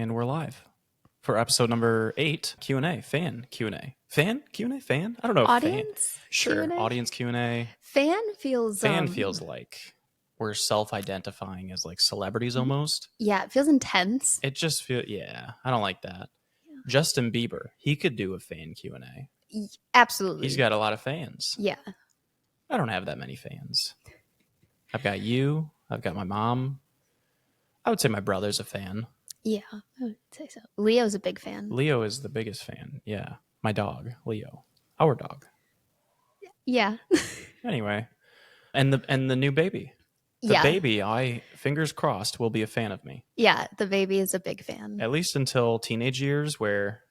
And we're live for episode number 8, Q&A, fan Q&A. Fan Q&A? Fan? I don't know. Audience? Fan. Sure, Q&A? Audience Q&A. Fan feels like we're self-identifying as like celebrities almost. Yeah, it feels intense. It just feels, I don't like that. Yeah. Justin Bieber, he could do a fan Q&A. Absolutely. He's got a lot of fans. Yeah. I don't have that many fans. I've got you. I've got my mom. I would say my brother's a fan. Yeah, I would say so. Leo's a big fan. Leo is the biggest fan. Yeah. My dog, Leo. Our dog. Yeah. Anyway. And the new baby. The baby, fingers crossed, will be a fan of me. Yeah, the baby is a big fan. At least until teenage years where,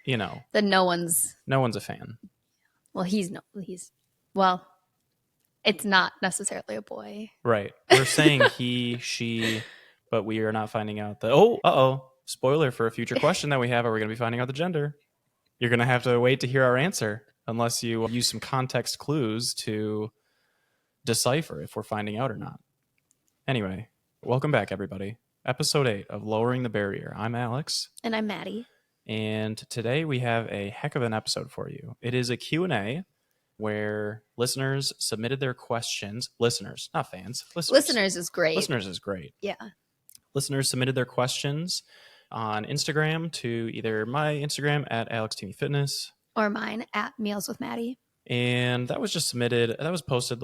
then no one's a fan. Well, it's not necessarily a boy. Right. We're saying he, she, but we are not finding out the spoiler for a future question that we have. Are we going to be finding out the gender? You're going to have to wait to hear our answer unless you use some context clues to decipher if we're finding out or not. Anyway, welcome back, everybody. Episode 8 of Lowering the Barrier. I'm Alex. And I'm Matti. And today we have a heck of an episode for you. It is a Q&A where listeners submitted their questions. Listeners, not fans. Listeners is great. Listeners is great. Yeah. Listeners submitted their questions on Instagram to either my Instagram at AlexTeamyFitness or mine at Meals with Matti. And that was just submitted. That was posted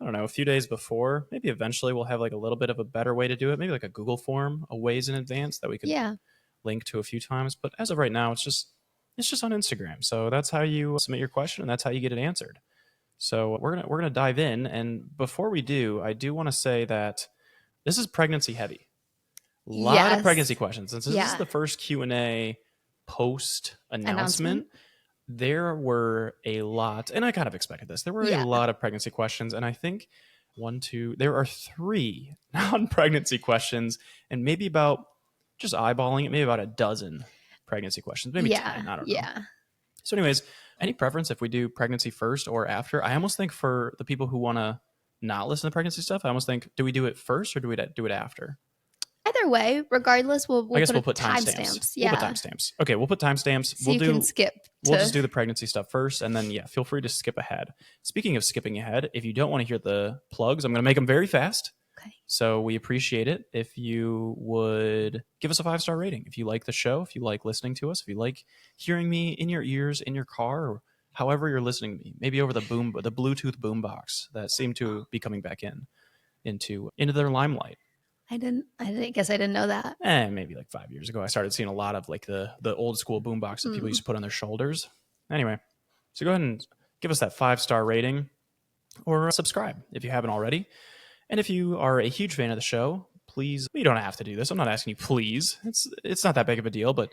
a few days before. Maybe eventually we'll have like a little bit of a better way to do it. Maybe like a Google form a ways in advance that we could link to a few times. But as of right now, it's just on Instagram. So that's how you submit your question and that's how you get it answered. So we're gonna dive in. And before we do, I do want to say that this is pregnancy heavy. A lot of pregnancy questions. Since this is the first Q&A post announcement. There were a lot, and I kind of expected this. There were a lot of pregnancy questions, and I think there are 3 non-pregnancy questions, and maybe about, just eyeballing it, maybe about a dozen pregnancy questions, maybe 10, I don't know. Yeah. So anyways, any preference if we do pregnancy first or after? I almost think for the people who want to not listen to pregnancy stuff, I almost think, do we do it first or do we do it after? Either way, regardless, we'll put timestamps. Yeah. We'll put timestamps. Okay, we'll put timestamps. So you can skip. We'll just do the pregnancy stuff first, and then feel free to skip ahead. Speaking of skipping ahead, if you don't want to hear the plugs, I'm going to make them very fast. Okay. So we appreciate it if you would give us a 5-star rating. If you like the show, if you like listening to us, if you like hearing me in your ears, in your car, or however you're listening to me, maybe over the Bluetooth boombox that seem to be coming back into their limelight. I guess I didn't know that. Maybe like 5 years ago, I started seeing a lot of like the old school boombox that people used to put on their shoulders. Anyway, so go ahead and give us that 5-star rating or subscribe if you haven't already. And if you are a huge fan of the show, please, you don't have to do this. I'm not asking you, please. It's not that big of a deal, but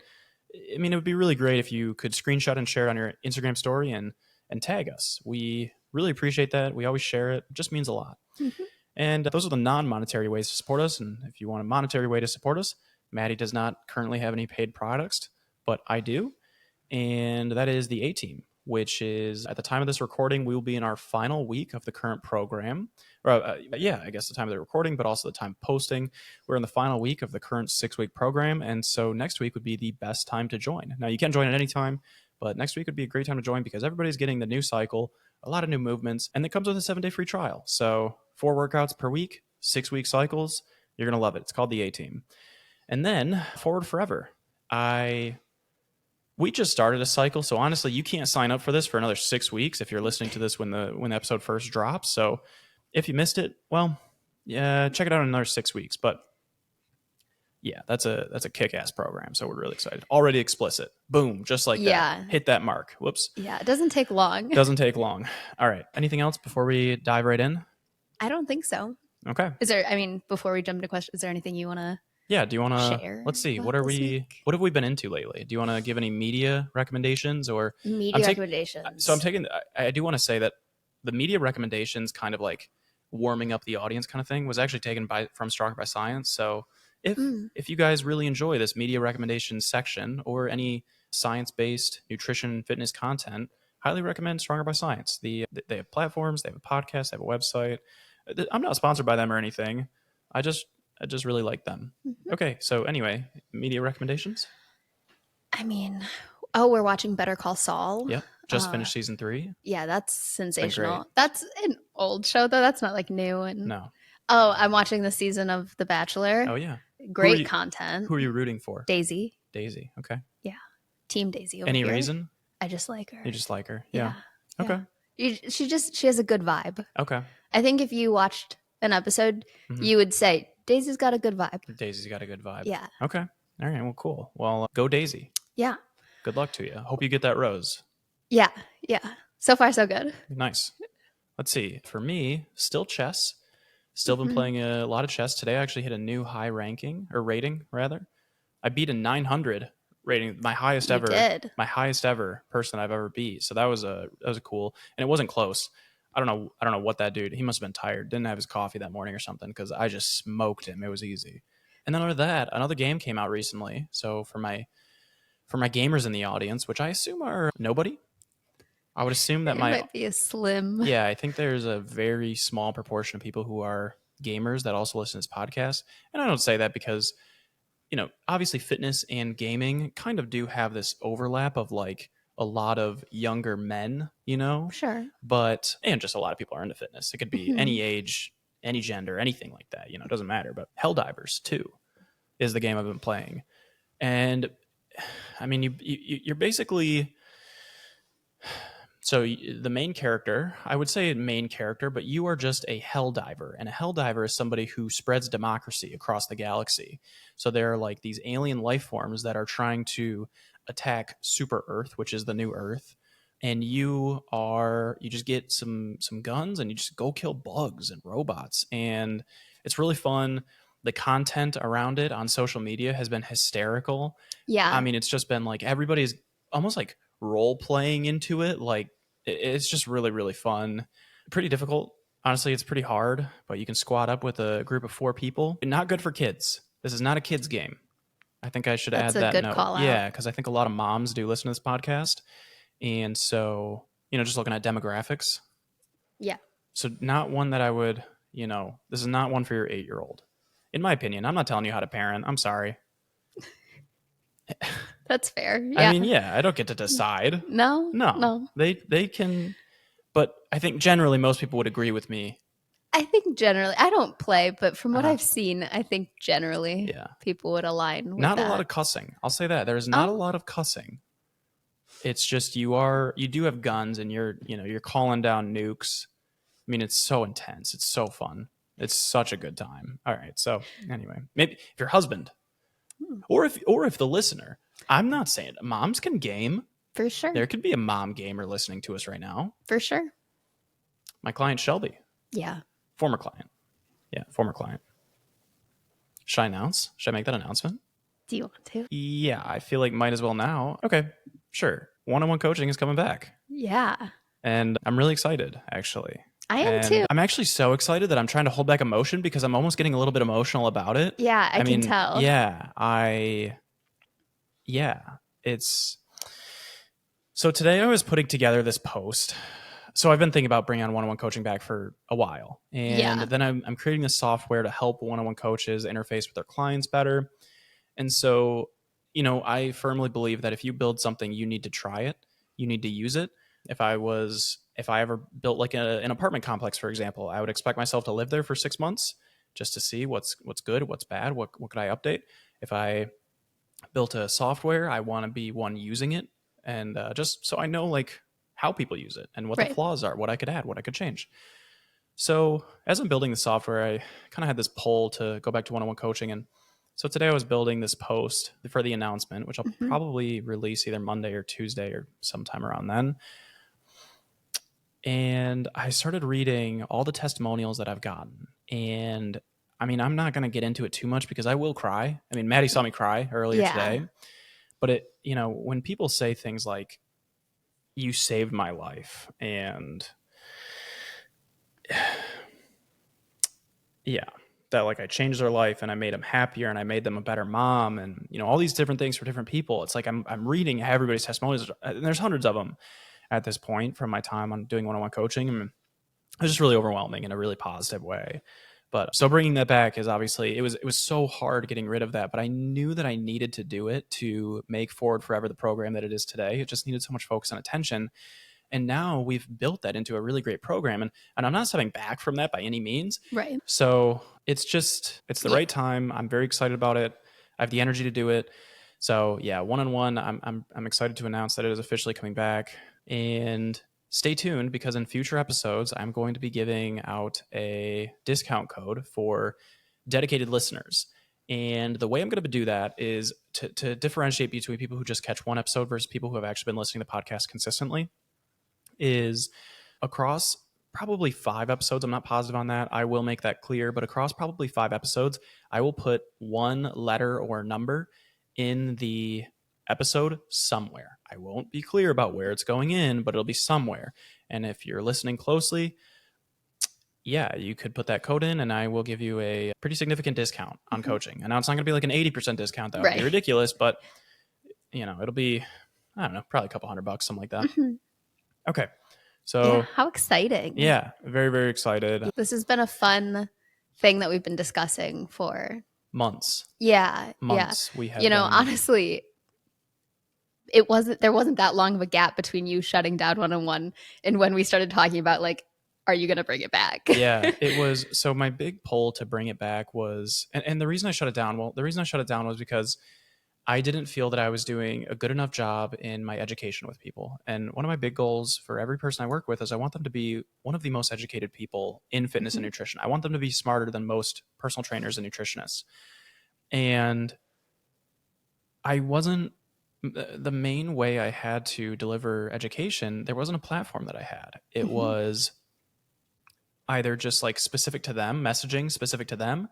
I mean, it would be really great if you could screenshot and share it on your Instagram story and tag us. We really appreciate that. We always share it. It just means a lot. Mm-hmm. And those are the non-monetary ways to support us. And if you want a monetary way to support us, Matti does not currently have any paid products, but I do. And that is the A-Team, which is, at the time of this recording, we will be in our final week of the current program. I guess the time of the recording, but also the time of posting. We're in the final week of the current 6-week program. And so next week would be the best time to join. Now, you can join at any time, but next week would be a great time to join because everybody's getting the new cycle, a lot of new movements, and it comes with a 7-day free trial. So 4 workouts per week, 6-week cycles. You're going to love it. It's called the A-Team. And then Forward Forever. We just started a cycle. So honestly, you can't sign up for this for another 6 weeks if you're listening to this when the episode first drops. So if you missed it, well, yeah, check it out in another 6 weeks. But yeah, that's a kick-ass program. So we're really excited. Already explicit. Boom. Just like that. Hit that mark. Whoops. Yeah, it doesn't take long. Doesn't take long. All right. Anything else before we dive right in? I don't think so. Okay. Before we jump into questions, is there anything you want to do you want to share? Let's see. What have we been into lately? Do you want to give any media recommendations or recommendations? So I do want to say that the media recommendations kind of like warming up the audience kind of thing was actually taken from Stronger by Science. So if you guys really enjoy this media recommendations section or any science-based nutrition fitness content, highly recommend Stronger by Science. They have platforms, they have a podcast, they have a website. I'm not sponsored by them or anything. I just really like them. Mhm. Okay, so anyway, media recommendations? I mean, oh, we're watching Better Call Saul. Yep, just finished season 3. Yeah, that's It's been great. sensational. That's an old show though. That's not like new. And No. oh, I'm watching the season of The Bachelor. Oh, yeah. Great content. Who are you rooting for? Daisy. Daisy, okay. Yeah, Team Daisy over Any here. reason? I just like her. You just like her? Yeah. Yeah. Okay. She has a good vibe. Okay. I think if you watched an episode, Mhm. you would say Daisy's got a good vibe. Daisy's got a good vibe. Yeah. Okay. All right. Well, cool. Well, go Daisy. Yeah. Good luck to you. Hope you get that rose. Yeah. Yeah. So far, so good. Nice. Let's see. For me, still chess. Still been playing a lot of chess. Today I actually hit a new high rating, rather. I beat a 900 rating, my highest You ever. did. My highest ever person I've ever beat. So that was a cool, and it wasn't close. I don't know what that dude. He must have been tired. Didn't have his coffee that morning or something because I just smoked him. It was easy. And then under that, another game came out recently. So for my gamers in the audience, which I assume are nobody, I would assume that It might be a slim. yeah, I think there's a very small proportion of people who are gamers that also listen to this podcast. And I don't say that because, obviously fitness and gaming kind of do have this overlap of like a lot of younger men, Sure. but, and just a lot of people are into fitness. It could be any age, any gender, anything like that, it doesn't matter. But Helldivers 2 is the game I've been playing. And I mean, you're basically, so the main character, I would say main character, but you are just a Helldiver. And a Helldiver is somebody who spreads democracy across the galaxy. So there are like these alien life forms that are trying to attack Super Earth, which is the new Earth. And you just get some guns and you just go kill bugs and robots. And it's really fun. The content around it on social media has been hysterical. Yeah. I mean, it's just been like everybody's almost like role playing into it. Like it's just really, really fun. Pretty difficult. Honestly, it's pretty hard, but you can squad up with a group of 4 people. Not good for kids. This is not a kids game. I think I should That's add a that good note. call out. Yeah, because I think a lot of moms do listen to this podcast. And so, just looking at demographics. Yeah. So not one that I would, this is not one for your 8-year-old. In my opinion, I'm not telling you how to parent. I'm sorry. That's fair. Yeah. I mean, yeah, I don't get to decide. No. They can, but I think generally most people would agree with me. I think generally, I don't play, but from what I've seen, I think generally people would align with Not that. a lot of cussing. I'll say that. There's not a lot of cussing. It's just you do have guns and you're calling down nukes. I mean, it's so intense. It's so fun. It's such a good time. All right. So anyway, maybe if your husband or if the listener, I'm not saying moms can game. For sure. There could be a mom gamer listening to us right now. For sure. My client, Shelby. Yeah. Former client. Yeah. Former client. Should I announce? Should I make that announcement? Do you want to? Yeah. I feel like might as well now. Okay. Sure. One-on-one coaching is coming back. Yeah. And I'm really excited, actually. I am too. I'm actually so excited that I'm trying to hold back emotion because I'm almost getting a little bit emotional about it. Yeah, I can tell. Yeah, it's so today I was putting together this post. So I've been thinking about bringing on one-on-one coaching back for a while. And then I'm creating this software to help one-on-one coaches interface with their clients better. And so, I firmly believe that if you build something, you need to try it. You need to use it. If I ever built like an apartment complex, for example, I would expect myself to live there for 6 months just to see what's good, what's bad, what could I update. If I built a software, I want to be one using it, and just so I know like how people use it and what the flaws are, what I could add, what I could change. So as I'm building the software, I kind of had this pull to go back to one-on-one coaching, and so today I was building this post for the announcement, which I'll probably release either Monday or Tuesday or sometime around then. And I started reading all the testimonials that I've gotten. And I mean, I'm not going to get into it too much because I will cry. I mean, Matti saw me cry earlier today. But when people say things like, you saved my life, and yeah, that like I changed their life and I made them happier and I made them a better mom, and all these different things for different people. It's like I'm reading everybody's testimonials, and there's hundreds of them at this point from my time on doing one-on-one coaching, and it's just really overwhelming in a really positive way. But so bringing that back is obviously, it was so hard getting rid of that, but I knew that I needed to do it to make Forward Forever the program that it is today. It just needed so much focus and attention. And now we've built that into a really great program. And I'm not stepping back from that by any means. Right. So it's the right time. I'm very excited about it. I have the energy to do it. So yeah, one-on-one, I'm excited to announce that it is officially coming back. And stay tuned, because in future episodes, I'm going to be giving out a discount code for dedicated listeners. And the way I'm going to do that is to differentiate between people who just catch one episode versus people who have actually been listening to the podcast consistently, is across probably 5 episodes. I'm not positive on that. I will make that clear. But across probably 5 episodes, I will put one letter or number in the episode somewhere. I won't be clear about where it's going in, but it'll be somewhere. And if you're listening closely, yeah, you could put that code in and I will give you a pretty significant discount on coaching. And now it's not going to be like an 80% discount. That would be ridiculous, but it'll be, I don't know, probably a couple $100, something like that. Okay. So yeah, how exciting. Yeah, very, very excited. This has been a fun thing that we've been discussing for months. Yeah. Months. Yeah. We have honestly, there wasn't that long of a gap between you shutting down one-on-one and when we started talking about like, are you going to bring it back? Yeah, it was. So my big pull to bring it back was, and the reason I shut it down, was because I didn't feel that I was doing a good enough job in my education with people. And one of my big goals for every person I work with is I want them to be one of the most educated people in fitness and nutrition. I want them to be smarter than most personal trainers and nutritionists. And the main way I had to deliver education, there wasn't a platform that I had. It was either just like specific to them, messaging specific to them,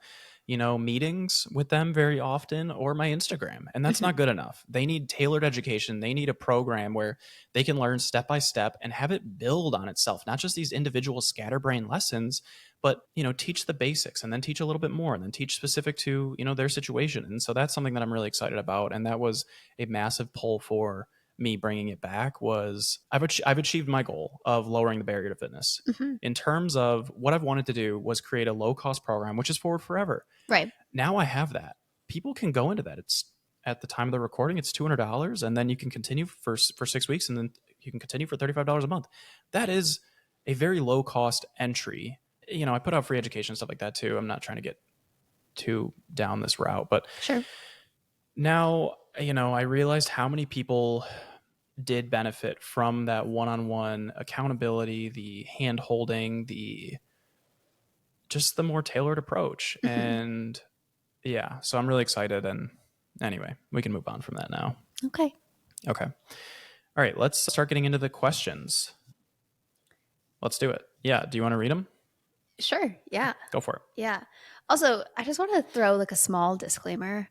meetings with them very often, or my Instagram. And that's not good enough. They need tailored education. They need a program where they can learn step by step and have it build on itself, not just these individual scatterbrain lessons, but, teach the basics and then teach a little bit more and then teach specific to, their situation. And so that's something that I'm really excited about. And that was a massive pull for me bringing it back. Was I've achieved my goal of lowering the barrier to fitness. In terms of what I've wanted to do was create a low cost program, which is Forward Forever. Right. Now I have that. People can go into that. It's at the time of the recording, it's $200, and then you can continue for 6 weeks, and then you can continue for $35 a month. That is a very low cost entry. I put out free education, stuff like that too. I'm not trying to get too down this route, but sure. Now, I realized how many people did benefit from that one-on-one accountability, the hand holding, just the more tailored approach. And yeah, so I'm really excited. And anyway, we can move on from that now. Okay. All right, let's start getting into the questions. Let's do it. Yeah. Do you want to read them? Sure. Yeah. Go for it. Yeah. Also, I just want to throw like a small disclaimer.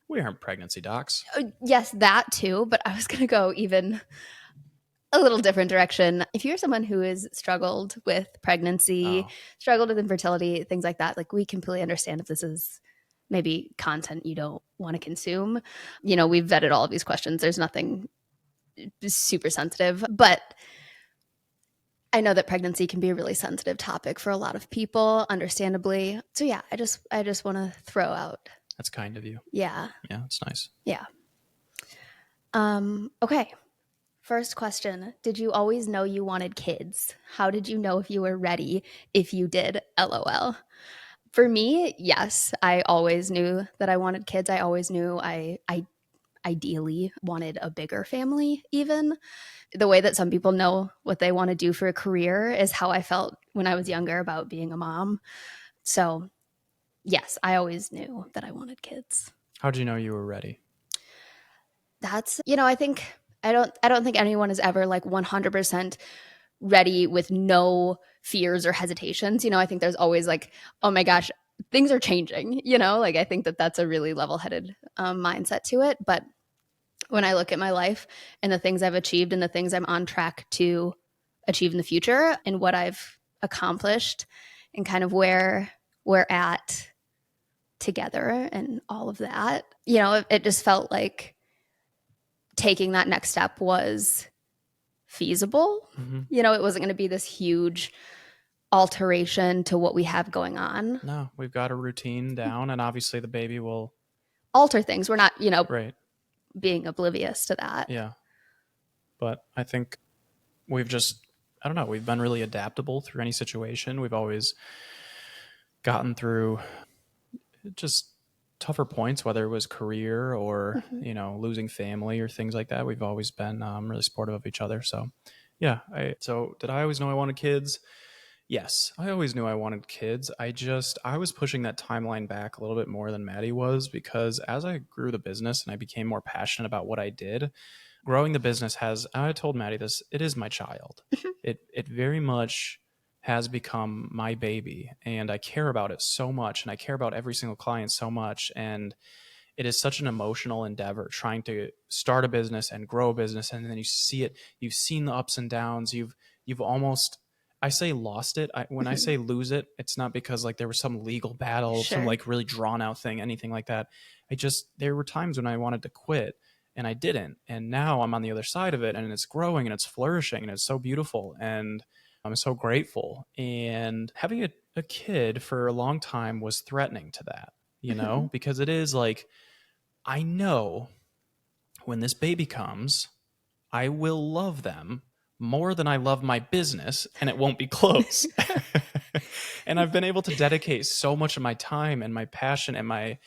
We aren't pregnancy docs. Yes, that too. But I was going to go even a little different direction. If you're someone who has struggled with pregnancy, struggled with infertility, things like that, like we completely understand if this is maybe content you don't want to consume. We've vetted all of these questions. There's nothing super sensitive, but I know that pregnancy can be a really sensitive topic for a lot of people, understandably. So yeah, I just want to throw out. That's kind of you. Yeah. Yeah, it's nice. Yeah. Okay. First question. Did you always know you wanted kids? How did you know if you were ready? If you did, LOL. For me, yes. I always knew that I wanted kids. I always knew I ideally wanted a bigger family even. The way that some people know what they want to do for a career is how I felt when I was younger about being a mom. So yes, I always knew that I wanted kids. How did you know you were ready? That's, I think, I don't think anyone is ever like 100% ready with no fears or hesitations. I think there's always like, oh my gosh, things are changing, like I think that that's a really level-headed mindset to it. But when I look at my life and the things I've achieved and the things I'm on track to achieve in the future and what I've accomplished and kind of where we're at together and all of that, it just felt like taking that next step was feasible. It wasn't going to be this huge alteration to what we have going on. No, we've got a routine down, and obviously the baby will alter things. We're not, right. being oblivious to that. Yeah. But I think we've just, I don't know, we've been really adaptable through any situation. We've always gotten through just tougher points, whether it was career or, losing family or things like that. We've always been really supportive of each other. So, yeah. So did I always know I wanted kids? Yes, I always knew I wanted kids. I was pushing that timeline back a little bit more than Maddie was, because as I grew the business and I became more passionate about what I did, growing the business I told Maddie this, it is my child. It very much has become my baby, and I care about it so much, and I care about every single client so much. And it is such an emotional endeavor trying to start a business and grow a business. And then you see it, you've seen the ups and downs. You've almost, I say lost it. When I say lose it, it's not because like there was some legal battle, some like really drawn out thing, anything like that. There were times when I wanted to quit and I didn't. And now I'm on the other side of it, and it's growing and it's flourishing and it's so beautiful. And I'm so grateful. And having a kid for a long time was threatening to that, because it is like, I know when this baby comes, I will love them more than I love my business, and it won't be close. And I've been able to dedicate so much of my time and my passion and my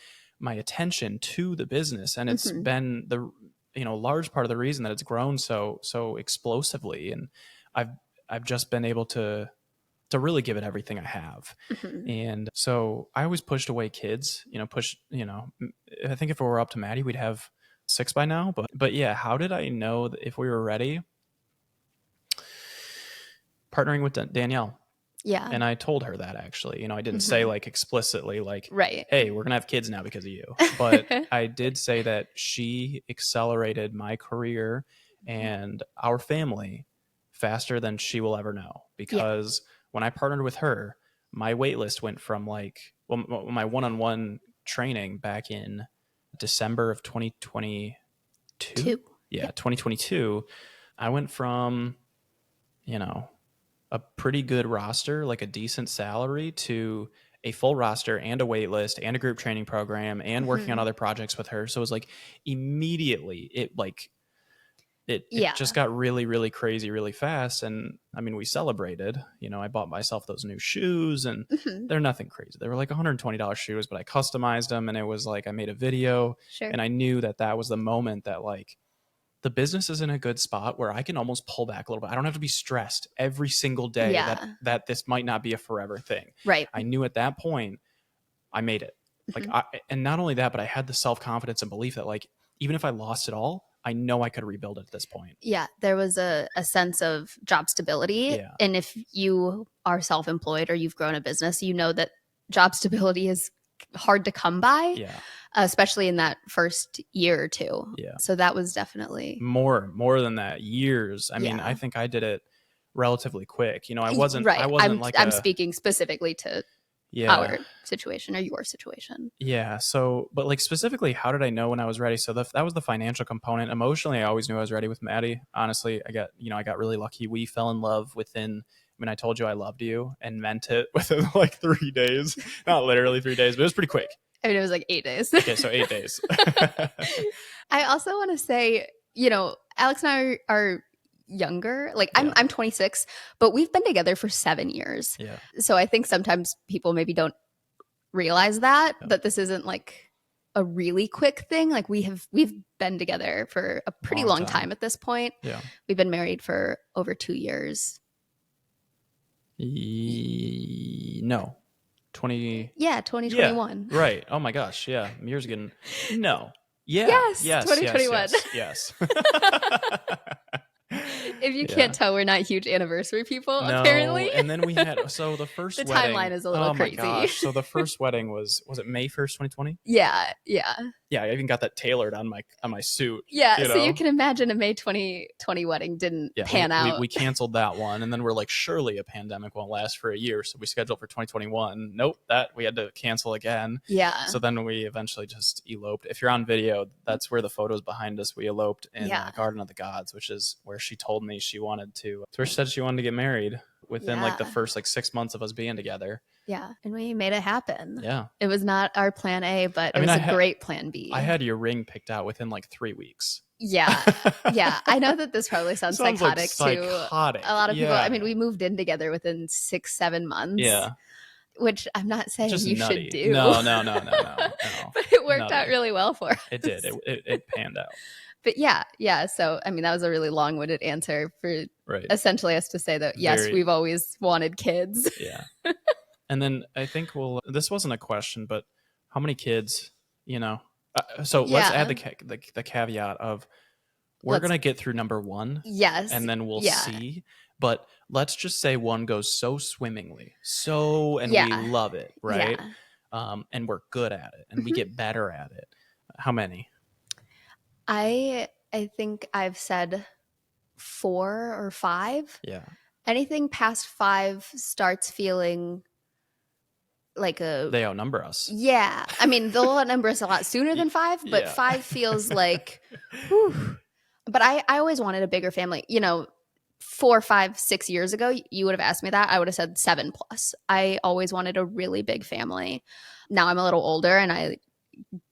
attention to the business. And it's been the, large part of the reason that it's grown so explosively. And I've just been able to really give it everything I have. And so I always pushed away kids, I think if it were up to Maddie, we'd have 6 by now. But yeah, how did I know that if we were ready? Partnering with Danielle. Yeah. And I told her that, actually, I didn't say like explicitly like, right, hey, we're going to have kids now because of you. But I did say that she accelerated my career and our family faster than she will ever know. Because when I partnered with her, my wait list went from my one-on-one training back in December of 2022. Yeah, 2022. I went from, a pretty good roster, like a decent salary, to a full roster and a wait list and a group training program and working on other projects with her. So it was like immediately it just got really, really crazy really fast. And I mean, we celebrated, I bought myself those new shoes, and they're nothing crazy. They were like $120 shoes, but I customized them, and it was like I made a video. And I knew that was the moment that like the business is in a good spot where I can almost pull back a little bit. I don't have to be stressed every single day that this might not be a forever thing. Right. I knew at that point I made it. Like, and not only that, but I had the self-confidence and belief that like, even if I lost it all, I know I could rebuild it at this point. Yeah. There was a sense of job stability. Yeah. And if you are self-employed or you've grown a business, you know that job stability is hard to come by. Yeah. Especially in that first year or two. Yeah. So that was definitely more than that, years. I mean, I think I did it relatively quick. I wasn't right. I'm I'm speaking specifically to our situation or your situation. Yeah. So, but like specifically, how did I know when I was ready? So that was the financial component. Emotionally, I always knew I was ready with Maddie. Honestly, I got really lucky. We fell in love within, I told you I loved you and meant it within like 3 days, not literally 3 days, but it was pretty quick. I mean, it was like 8 days. Okay. So 8 days. I also want to say, Alex and I are younger. Like I'm 26, but we've been together for 7 years. Yeah. So I think sometimes people maybe don't realize that this isn't like a really quick thing. Like we've been together for a pretty long time at this point. Yeah. We've been married for over 2 years. No. 2021. Yeah, right. Oh my gosh. Yeah. Years again. No. Yeah. Yes. 2021. Yes. If you can't tell, we're not huge anniversary people, apparently. And then we had, the first the wedding. timeline is a little crazy. My gosh. So the first wedding was it May 1st, 2020? Yeah. Yeah, I even got that tailored on my suit. Yeah, so you can imagine a May 2020 wedding didn't pan out. We canceled that one, and then we're like, surely a pandemic won't last for a year, so we scheduled for 2021. Nope, that we had to cancel again. Yeah. So then we eventually just eloped. If you're on video, that's where the photos behind us. We eloped in Garden of the Gods, which is where she told me she wanted to. It's where she said she wanted to get married. within like the first like 6 months of us being together. Yeah. And we made it happen. Yeah. It was not our plan A, but it was a great plan B. I had your ring picked out within like 3 weeks. Yeah. Yeah. I know that this probably sounds psychotic like to psychotic. a lot of people. I mean, we moved in together within 6-7 months. Yeah. Which I'm not saying Just you nutty. should do. No. But it worked out really well for us. It did. It panned out. But yeah. So, I mean, that was a really long-winded answer for essentially us to say that, yes, we've always wanted kids. Yeah. And then I think this wasn't a question, but how many kids, let's add the caveat of we're going to get through number 1. Yes. And then we'll see. But let's just say one goes so swimmingly. We love it, right? Yeah. And we're good at it and we get better at it. How many? I think I've said 4 or 5. Yeah. Anything past 5 starts feeling like they outnumber us. Yeah. I mean, they'll outnumber us a lot sooner than 5, but 5 feels like, whew. But I always wanted a bigger family. 4, 5, 6 years ago, you would have asked me that. I would have said 7 plus. I always wanted a really big family. Now I'm a little older and I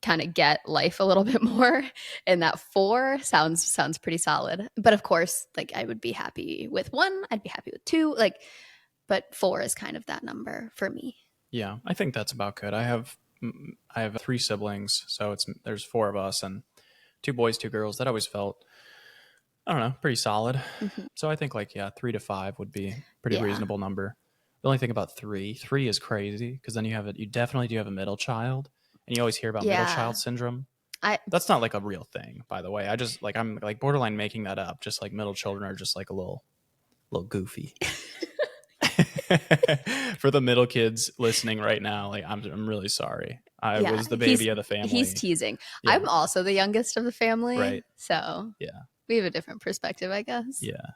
kind of get life a little bit more, and that 4 sounds pretty solid. But of course, like I would be happy with 1, I'd be happy with 2, but 4 is kind of that number for me. Yeah, I think that's about good. I have 3 siblings, so there's 4 of us and 2 boys, 2 girls. That always felt, I don't know, pretty solid. Mm-hmm. So I think 3 to 5 would be a pretty reasonable number. The only thing about 3 is crazy because then you definitely do have a middle child. And you always hear about middle child syndrome. That's not like a real thing, by the way. I just I'm like borderline making that up. Just like middle children are just like a little goofy. For the middle kids listening right now, I'm really sorry. I was the baby of the family. He's teasing. Yeah. I'm also the youngest of the family. Right. So we have a different perspective, I guess. Yeah.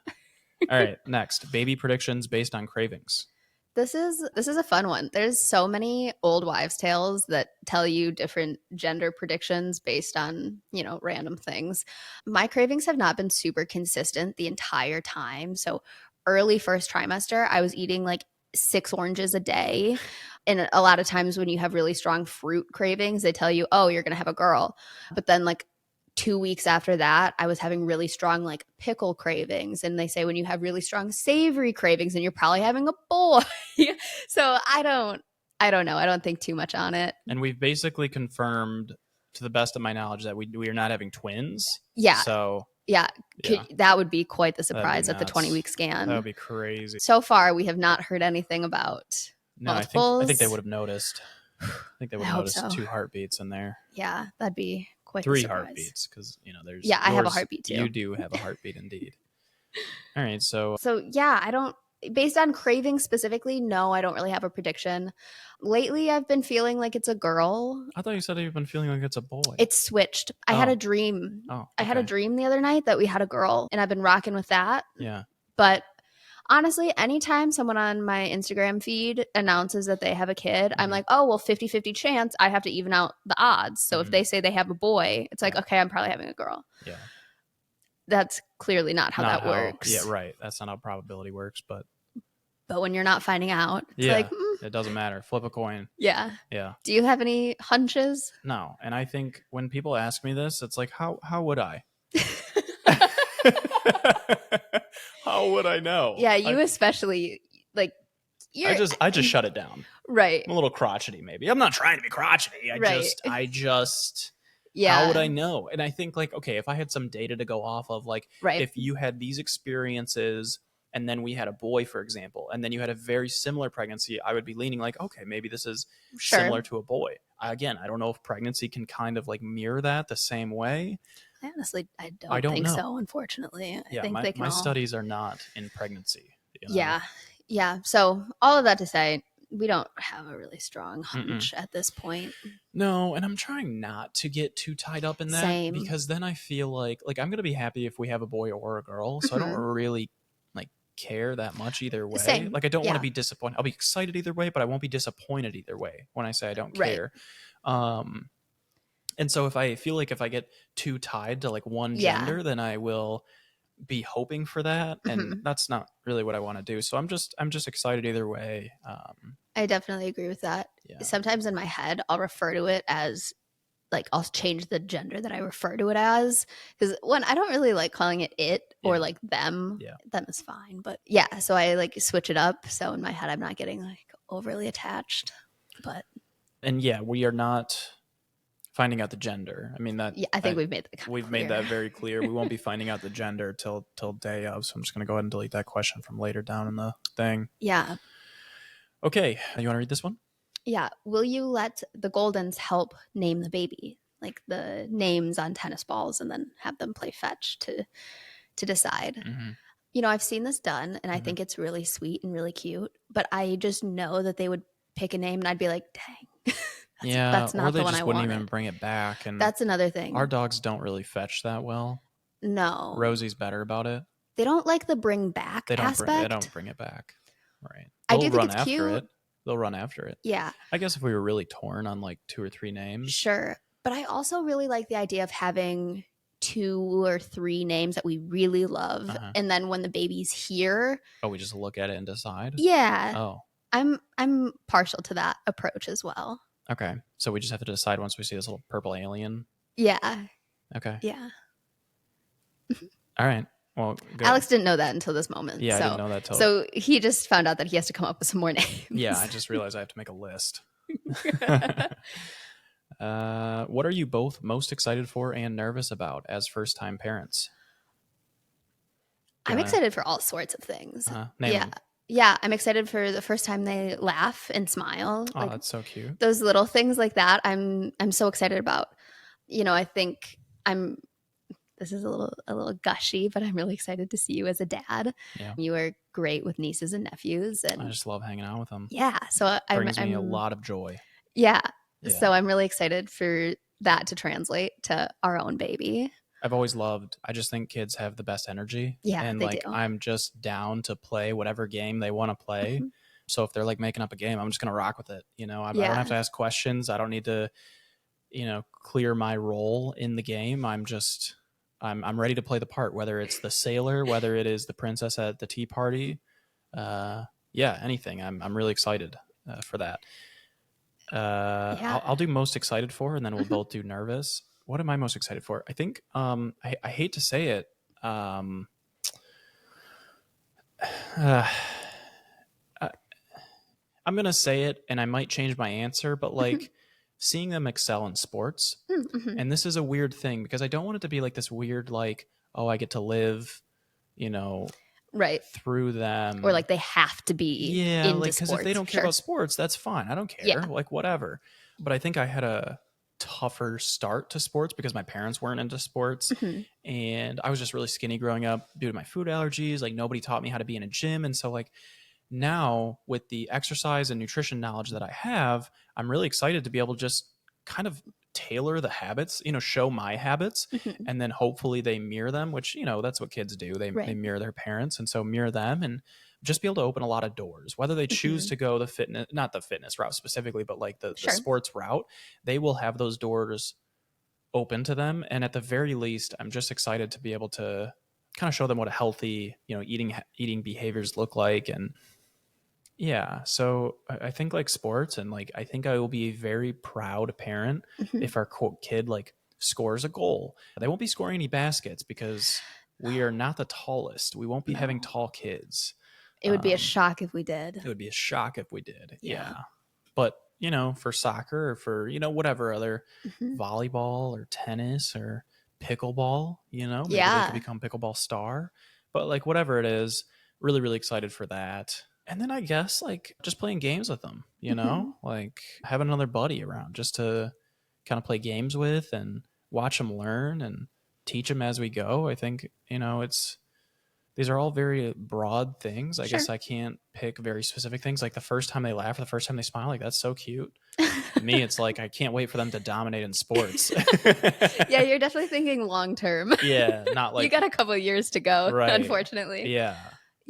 All right. Next, baby predictions based on cravings. This is a fun one. There's so many old wives' tales that tell you different gender predictions based on, random things. My cravings have not been super consistent the entire time. So early first trimester, I was eating 6 oranges a day. And a lot of times when you have really strong fruit cravings, they tell you, oh, you're going to have a girl. But then 2 weeks after that, I was having really strong pickle cravings. And they say when you have really strong savory cravings, then you're probably having a boy. So I don't know. I don't think too much on it. And we've basically confirmed, to the best of my knowledge, that we are not having twins. Yeah. So that would be quite the surprise at the 20-week scan. That would be crazy. So far, we have not heard anything about multiples. I think they would have noticed. I think they would have noticed 2 heartbeats in there. Yeah, that'd be quite 3 the surprise. Heartbeats, because there's. Yeah, I have a heartbeat too. You do have a heartbeat indeed. All right, so yeah, I don't. Based on craving specifically, no, I don't really have a prediction. Lately, I've been feeling like it's a girl. I thought you said you've been feeling like it's a boy. It's switched. I had a dream. Oh, okay. I had a dream the other night that we had a girl, and I've been rocking with that. Yeah. But honestly, anytime someone on my Instagram feed announces that they have a kid, I'm like, oh, well, 50-50 chance. I have to even out the odds. So if they say they have a boy, it's like, okay, I'm probably having a girl. Yeah. That's clearly not how that works. Yeah, right. That's not how probability works, but when you're not finding out, it's it doesn't matter. Flip a coin. Yeah. Yeah. Do you have any hunches? No. And I think when people ask me this, it's like, how would I? How would I know? Yeah, you especially I just shut it down. Right. I'm a little crotchety, maybe. I'm not trying to be crotchety. I just yeah. How would I know? And I think okay, if I had some data to go off of, if you had these experiences and then we had a boy, for example, and then you had a very similar pregnancy, I would be leaning okay, maybe this is similar to a boy. Again, I don't know if pregnancy can kind of mirror that the same way. Honestly, I don't think so, unfortunately. I think they can my studies are not in pregnancy. Yeah. Yeah. So all of that to say, we don't have a really strong hunch at this point. No, and I'm trying not to get too tied up in that. Same. Because then I feel like I'm going to be happy if we have a boy or a girl. So I don't really care that much either way. Same. I don't want to be disappointed. I'll be excited either way, but I won't be disappointed either way when I say I don't care. And so if I feel if I get too tied to one gender, then I will be hoping for that, and that's not really what I want to do. So I'm just excited either way. I definitely agree with that. Yeah. Sometimes in my head, I'll refer to it as like I'll change the gender that I refer to it as, because one, I don't really like calling it or Yeah. like them. Yeah. Them is fine, but yeah. So I like switch it up. So in my head, I'm not getting like overly attached. But And yeah, we are not finding out the gender. I mean that. yeah, I think we've made that we've clear. made that very clear. We won't be finding out the gender till day of. So I'm just gonna go ahead and delete that question from later down in the thing. Yeah. Okay, you want to read this one? Yeah. Will you let the Goldens help name the baby? Like the names on tennis balls and then have them play fetch to decide. Mm-hmm. You know, I've seen this done and I think it's really sweet and really cute, but I just know that they would pick a name and I'd be like, dang, that's not or they the one just I wouldn't wanted. even bring it back. And That's another thing. our dogs don't really fetch that well. No. Rosie's better about it. They don't like the bring back aspect. They don't bring it back. Right. I They'll do think run it's after cute. it. They'll run after it. Yeah. I guess if we were really torn on like 2 or 3 names. Sure. But I also really like the idea of having 2 or 3 names that we really love. And then when the baby's here. Oh, we just look at it and decide? Yeah. Oh. I'm partial to that approach as well. Okay. So we just have to decide once we see this little purple alien? Yeah. Okay. Yeah. All right. Well, good. Alex didn't know that until this moment. Yeah, I didn't know that till. So he just found out that he has to come up with some more names. Yeah, I just realized I have to make a list. What are you both most excited for and nervous about as first-time parents? I'm excited for all sorts of things. Name them. Yeah, I'm excited for the first time they laugh and smile. Oh, that's so cute. Those little things like that, I'm so excited about. You know, I think this is a little gushy, but I'm really excited to see you as a dad. Yeah. You are great with nieces and nephews, and I just love hanging out with them. Yeah, so brings me a lot of joy. Yeah. So I'm really excited for that to translate to our own baby. I've always loved, I just think kids have the best energy. Yeah, and they like do. I'm just down to play whatever game they want to play. So if they're like making up a game, I'm just gonna rock with it. You know, I don't have to ask questions. I don't need to, clear my role in the game. I'm ready to play the part, whether it's the sailor, whether it is the princess at the tea party. Anything. I'm really excited for that. I'll do most excited for, and then we'll both do nervous. What am I most excited for? I think I hate to say it. I'm gonna say it, and I might change my answer, but like seeing them excel in sports. And this is a weird thing because I don't want it to be like this weird, like, oh, I get to live, right through them, or like they have to be into like, because if they don't care about sports, that's fine. I don't care. Like whatever. But I think I had a tougher start to sports because my parents weren't into sports, and I was just really skinny growing up due to my food allergies. Like nobody taught me how to be in a gym, and so like now with the exercise and nutrition knowledge that I have, I'm really excited to be able to just kind of tailor the habits, show my habits, and then hopefully they mirror them, which, that's what kids do. They mirror their parents. And so mirror them and just be able to open a lot of doors, whether they choose to go not the fitness route specifically, but like the sports route, they will have those doors open to them. And at the very least, I'm just excited to be able to kind of show them what a healthy, eating behaviors look like. And yeah, so I think like sports, and like I think I will be a very proud parent if our kid like scores a goal. They won't be scoring any baskets because we are not the tallest. We won't be having tall kids. It would be a shock if we did. It would be a shock if we did. Yeah. But, for soccer or for, whatever other volleyball or tennis or pickleball, maybe they could become pickleball star. But like whatever it is, really, really excited for that. And then I guess like just playing games with them, like having another buddy around just to kind of play games with and watch them learn and teach them as we go. I think, these are all very broad things. I guess I can't pick very specific things. Like the first time they laugh or the first time they smile, like that's so cute. To me, it's like, I can't wait for them to dominate in sports. Yeah, you're definitely thinking long term. Yeah, not like you got a couple of years to go, unfortunately. Yeah.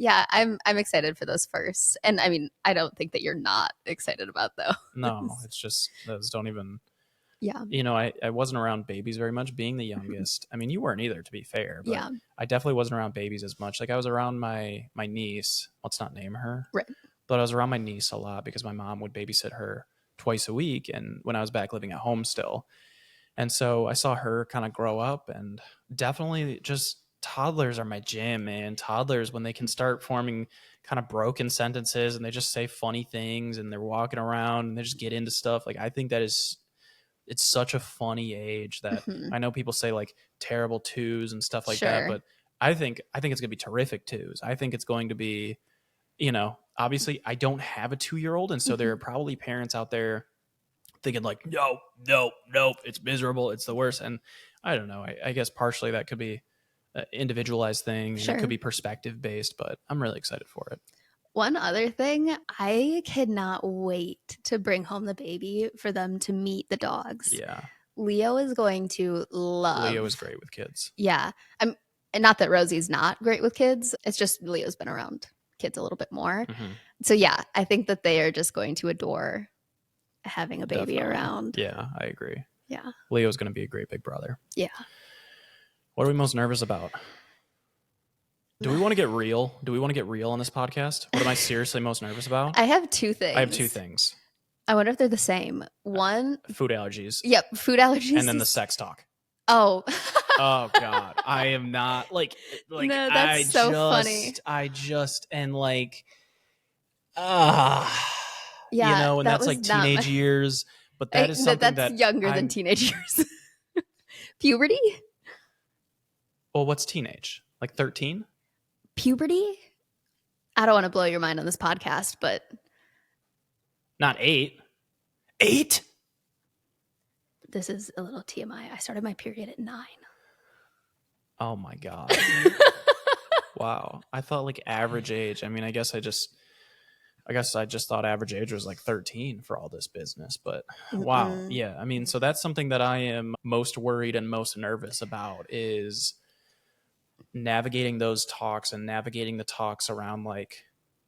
Yeah, I'm excited for those first. And I mean, I don't think that you're not excited about those. No, it's just those don't even Yeah. You know, I wasn't around babies very much being the youngest. I mean, you weren't either, to be fair, but Yeah. I definitely wasn't around babies as much. Like I was around my niece. Let's not name her. Right. But I was around my niece a lot because my mom would babysit her twice a week and when I was back living at home still. And so I saw her kind of grow up, and definitely just toddlers are my jam, man. Toddlers, when they can start forming kind of broken sentences and they just say funny things and they're walking around and they just get into stuff. Like I think that is, it's such a funny age that Mhm. I know people say like terrible twos and stuff like that, Sure. but I think it's gonna be terrific twos. I think it's going to be, you know, obviously I don't have a 2-year-old, and so there are Mhm. probably parents out there thinking like, no, no, no, it's miserable, it's the worst. And I don't know. I guess partially that could be an individualized thing, and it could Sure. be perspective based, but I'm really excited for it. One other thing, I cannot wait to bring home the baby for them to meet the dogs. Yeah, Leo is going to love. Leo is great with kids. Yeah. And not that Rosie's not great with kids. It's just Leo's been around kids a little bit more. Mm-hmm. So yeah, I think that they are just going to adore having a baby Definitely. around. Yeah, I agree. Yeah. Leo's going to be a great big brother. Yeah. What are we most nervous about? Do we want to get real? Do we want to get real on this podcast? What am I seriously most nervous about? I have two things. I have two things. I wonder if they're the same. One, Food allergies. yep, food allergies. And then the sex talk. Oh. Oh God, I am not like no, that's funny. I just and like Yeah, you know, and that that's like was not teenage my- years, but that is something that's that younger than I'm- teenage years. Puberty? Well, what's teenage? Like 13? Puberty? I don't want to blow your mind on this podcast, but Not 8. 8? this is a little TMI. I started my period at 9. Oh my God. Wow. I thought like average age. I mean, I guess I just thought average age was like 13 for all this business, but wow. Mm-mm. Yeah. I mean, so that's something that I am most worried and most nervous about is navigating those talks and navigating the talks around like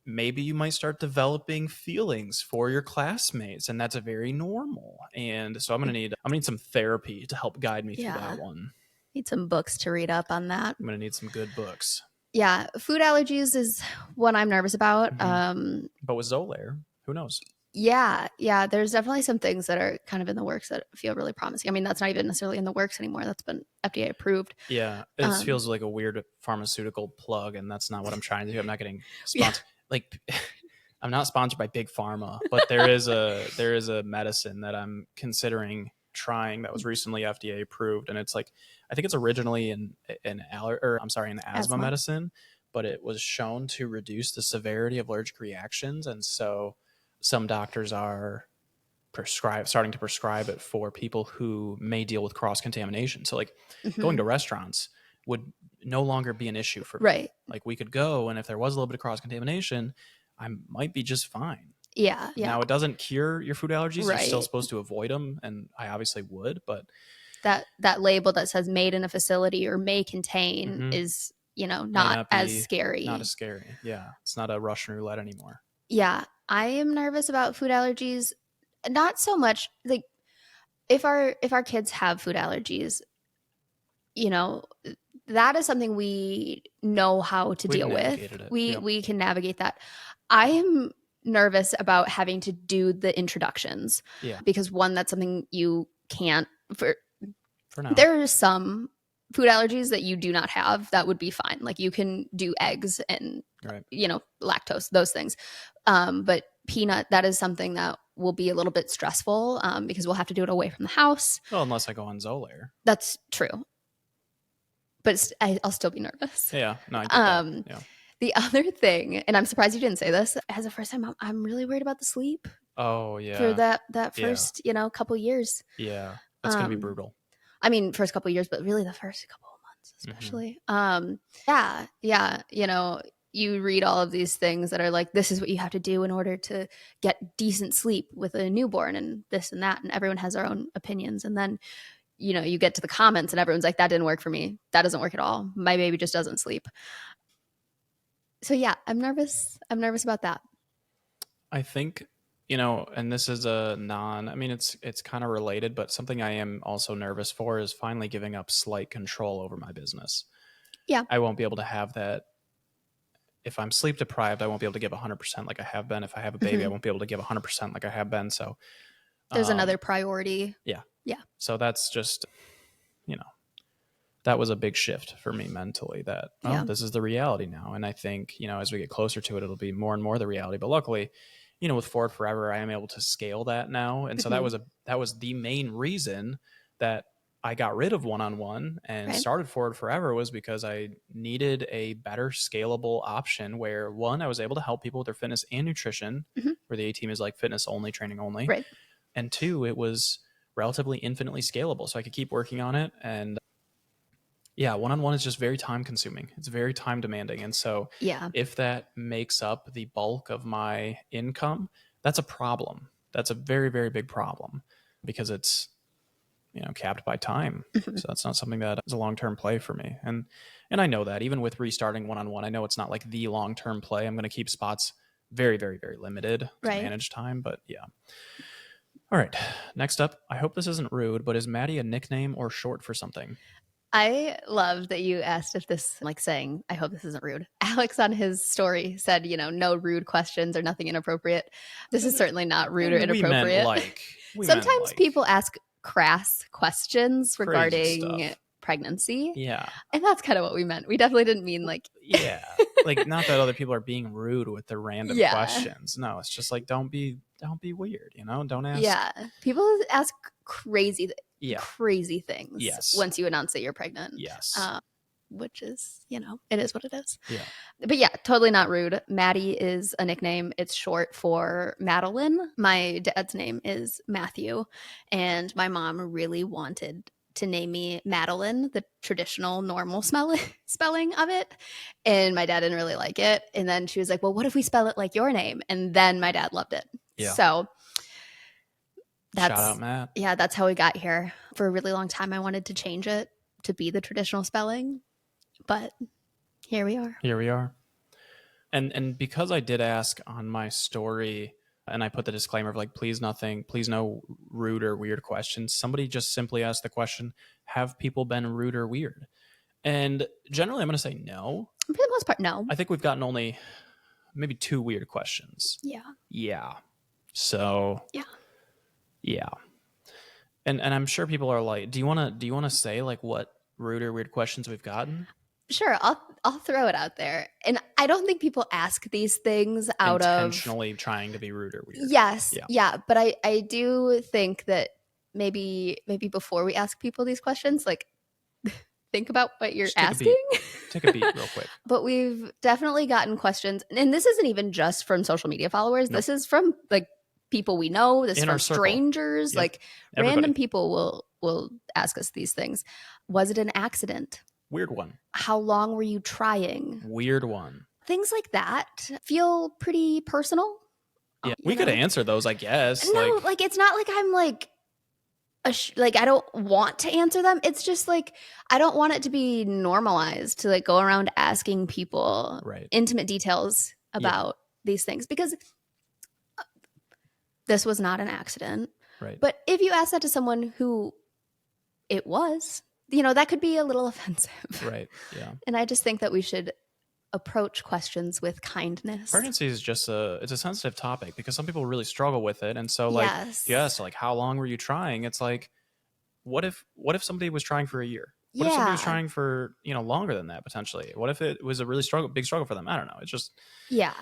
maybe you might start developing feelings for your classmates, and that's very normal. And so I'm gonna need some therapy to help guide me through that one. Need some books to read up on that. I'm gonna need some good books. Yeah, food allergies is one I'm nervous about. Mm-hmm. But with Xolair, who knows? Yeah, there's definitely some things that are kind of in the works that feel really promising. I mean, that's not even necessarily in the works anymore. That's been FDA approved. Yeah, it feels like a weird pharmaceutical plug, and that's not what I'm trying to do. I'm not getting sponsored. Like, I'm not sponsored by Big Pharma, but there is a medicine that I'm considering trying that was recently FDA approved, and it's like I think it's originally an asthma medicine, but it was shown to reduce the severity of allergic reactions, and so some doctors are starting to prescribe it for people who may deal with cross contamination. So like going to restaurants would no longer be an issue for me. Right. Like we could go, and if there was a little bit of cross contamination, I might be just fine. Yeah. Now it doesn't cure your food allergies. Right. You're still Right. supposed to avoid them, and I obviously would, but that label that says made in a facility or may contain is, not as scary. Not as scary. Yeah. It's not a Russian roulette anymore. Yeah. I am nervous about food allergies. Not so much like if our kids have food allergies, that is something we know how to deal with. We can navigate that. I am nervous about having to do the introductions. Yeah. Because one, that's something you can't for now. There are some food allergies that you do not have that would be fine. Like you can do eggs and right. Lactose, those things. But peanut, that is something that will be a little bit stressful because we'll have to do it away from the house. Well, unless I go on Xolair. That's true. But I'll still be nervous. Yeah. No, I get that. Yeah. The other thing, and I'm surprised you didn't say this, as a first time mom, I'm really worried about the sleep. Oh, yeah. For that first, couple years. Yeah. That's going to be brutal. I mean, first couple of years, but really the first couple of months, especially. Yeah. You read all of these things that are like, this is what you have to do in order to get decent sleep with a newborn and this and that. And everyone has their own opinions. And then, you get to the comments and everyone's like, that didn't work for me. That doesn't work at all. My baby just doesn't sleep. So yeah, I'm nervous. I'm nervous about that. I think, and this is I mean, it's kind of related, but something I am also nervous for is finally giving up slight control over my business. Yeah. I won't be able to have that. If I'm sleep deprived, I won't be able to give 100% like I have been. If I have a baby, I won't be able to give 100% like I have been. So there's another priority. Yeah. Yeah. So that's just, that was a big shift for me mentally that, this is the reality now. And I think, as we get closer to it, it'll be more and more the reality. But luckily, with Forward Forever, I am able to scale that now. And so that was the main reason that I got rid of one-on-one and started Forward Forever, was because I needed a better scalable option where, one, I was able to help people with their fitness and nutrition, where the A team is like fitness only, training only. Right. And two, it was relatively infinitely scalable. So I could keep working on it. And yeah, one-on-one is just very time consuming. It's very time demanding. And so if that makes up the bulk of my income, that's a problem. That's a very, very big problem, because it's, capped by time. So that's not something that is a long-term play for me. And I know that even with restarting one-on-one, I know it's not like the long-term play. I'm going to keep spots very, very, very limited to manage time. But yeah. All right. Next up, I hope this isn't rude, but is Matti a nickname or short for something? I love that you asked if this, like saying, I hope this isn't rude. Alex on his story said, no rude questions or nothing inappropriate. This is certainly not rude or inappropriate. Sometimes people ask crass questions regarding pregnancy. Yeah. And that's kind of what we meant. We definitely didn't mean like... Yeah. Like, not that other people are being rude with their random questions. No, it's just like, don't be weird, Don't ask. Yeah. People ask crazy things once you announce that you're pregnant. Yes. Which is, it is what it is. Yeah. But yeah, totally not rude. Matti is a nickname. It's short for Madeline. My dad's name is Matthew, and my mom really wanted to name me Madeline, the traditional normal spelling of it. And my dad didn't really like it. And then she was like, well, what if we spell it like your name? And then my dad loved it. Yeah. So shout out, Matt. Yeah, that's how we got here. For a really long time, I wanted to change it to be the traditional spelling. But here we are. Here we are. And because I did ask on my story, and I put the disclaimer of like, please no rude or weird questions, somebody just simply asked the question, have people been rude or weird? And generally I'm going to say no. For the most part, no. I think we've gotten only maybe 2 weird questions. Yeah. So yeah. And I'm sure people are like, do you want to say like what rude or weird questions we've gotten? Sure, I'll throw it out there. And I don't think people ask these things out of intentionally trying to be rude or weird. Yes. Yeah. But I do think that maybe before we ask people these questions, like think about what you're asking. Take a beat real quick. But we've definitely gotten questions, and this isn't even just from social media followers. Nope. This is from like people we know. This is from strangers. Yep. Like random people will ask us these things. Was it an accident? Weird one. How long were you trying? Weird one. Things like that feel pretty personal. Yeah, we could answer those, I guess. No, like it's not like I'm like, I don't want to answer them. It's just like I don't want it to be normalized to like go around asking people intimate details about these things, because this was not an accident. Right. But if you ask that to someone who it was, that could be a little offensive. Right. Yeah. And I just think that we should approach questions with kindness. Pregnancy is just it's a sensitive topic because some people really struggle with it. And so like, like how long were you trying? It's like, what if somebody was trying for a year? What if somebody was trying for, longer than that potentially? What if it was a really big struggle for them? I don't know. It's just,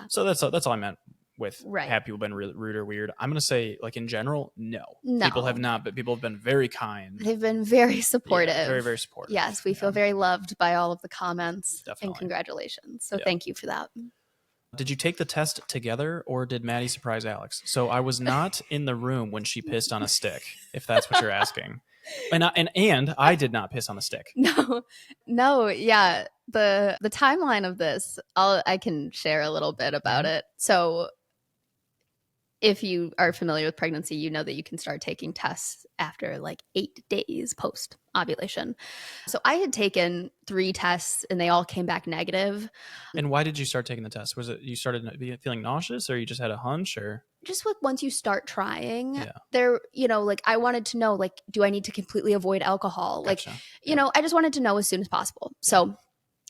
So that's all I meant with have people been rude or weird. I'm going to say like in general, no. People have not, but people have been very kind. They've been very supportive. Very, very supportive. Yes. We feel very loved by all of the comments. Definitely. And congratulations. So thank you for that. Did you take the test together or did Matti surprise Alex? So I was not in the room when she pissed on a stick, if that's what you're asking. And I did not piss on the stick. No. Yeah. The timeline of this, I can share a little bit about it. So if you are familiar with pregnancy, you know that you can start taking tests after like 8 days post ovulation. So I had taken 3 tests and they all came back negative. And why did you start taking the test? Was it you started feeling nauseous, or you just had a hunch, or? Just like once you start trying, Yeah. there, like I wanted to know, like, do I need to completely avoid alcohol? Gotcha. Like, I just wanted to know as soon as possible. So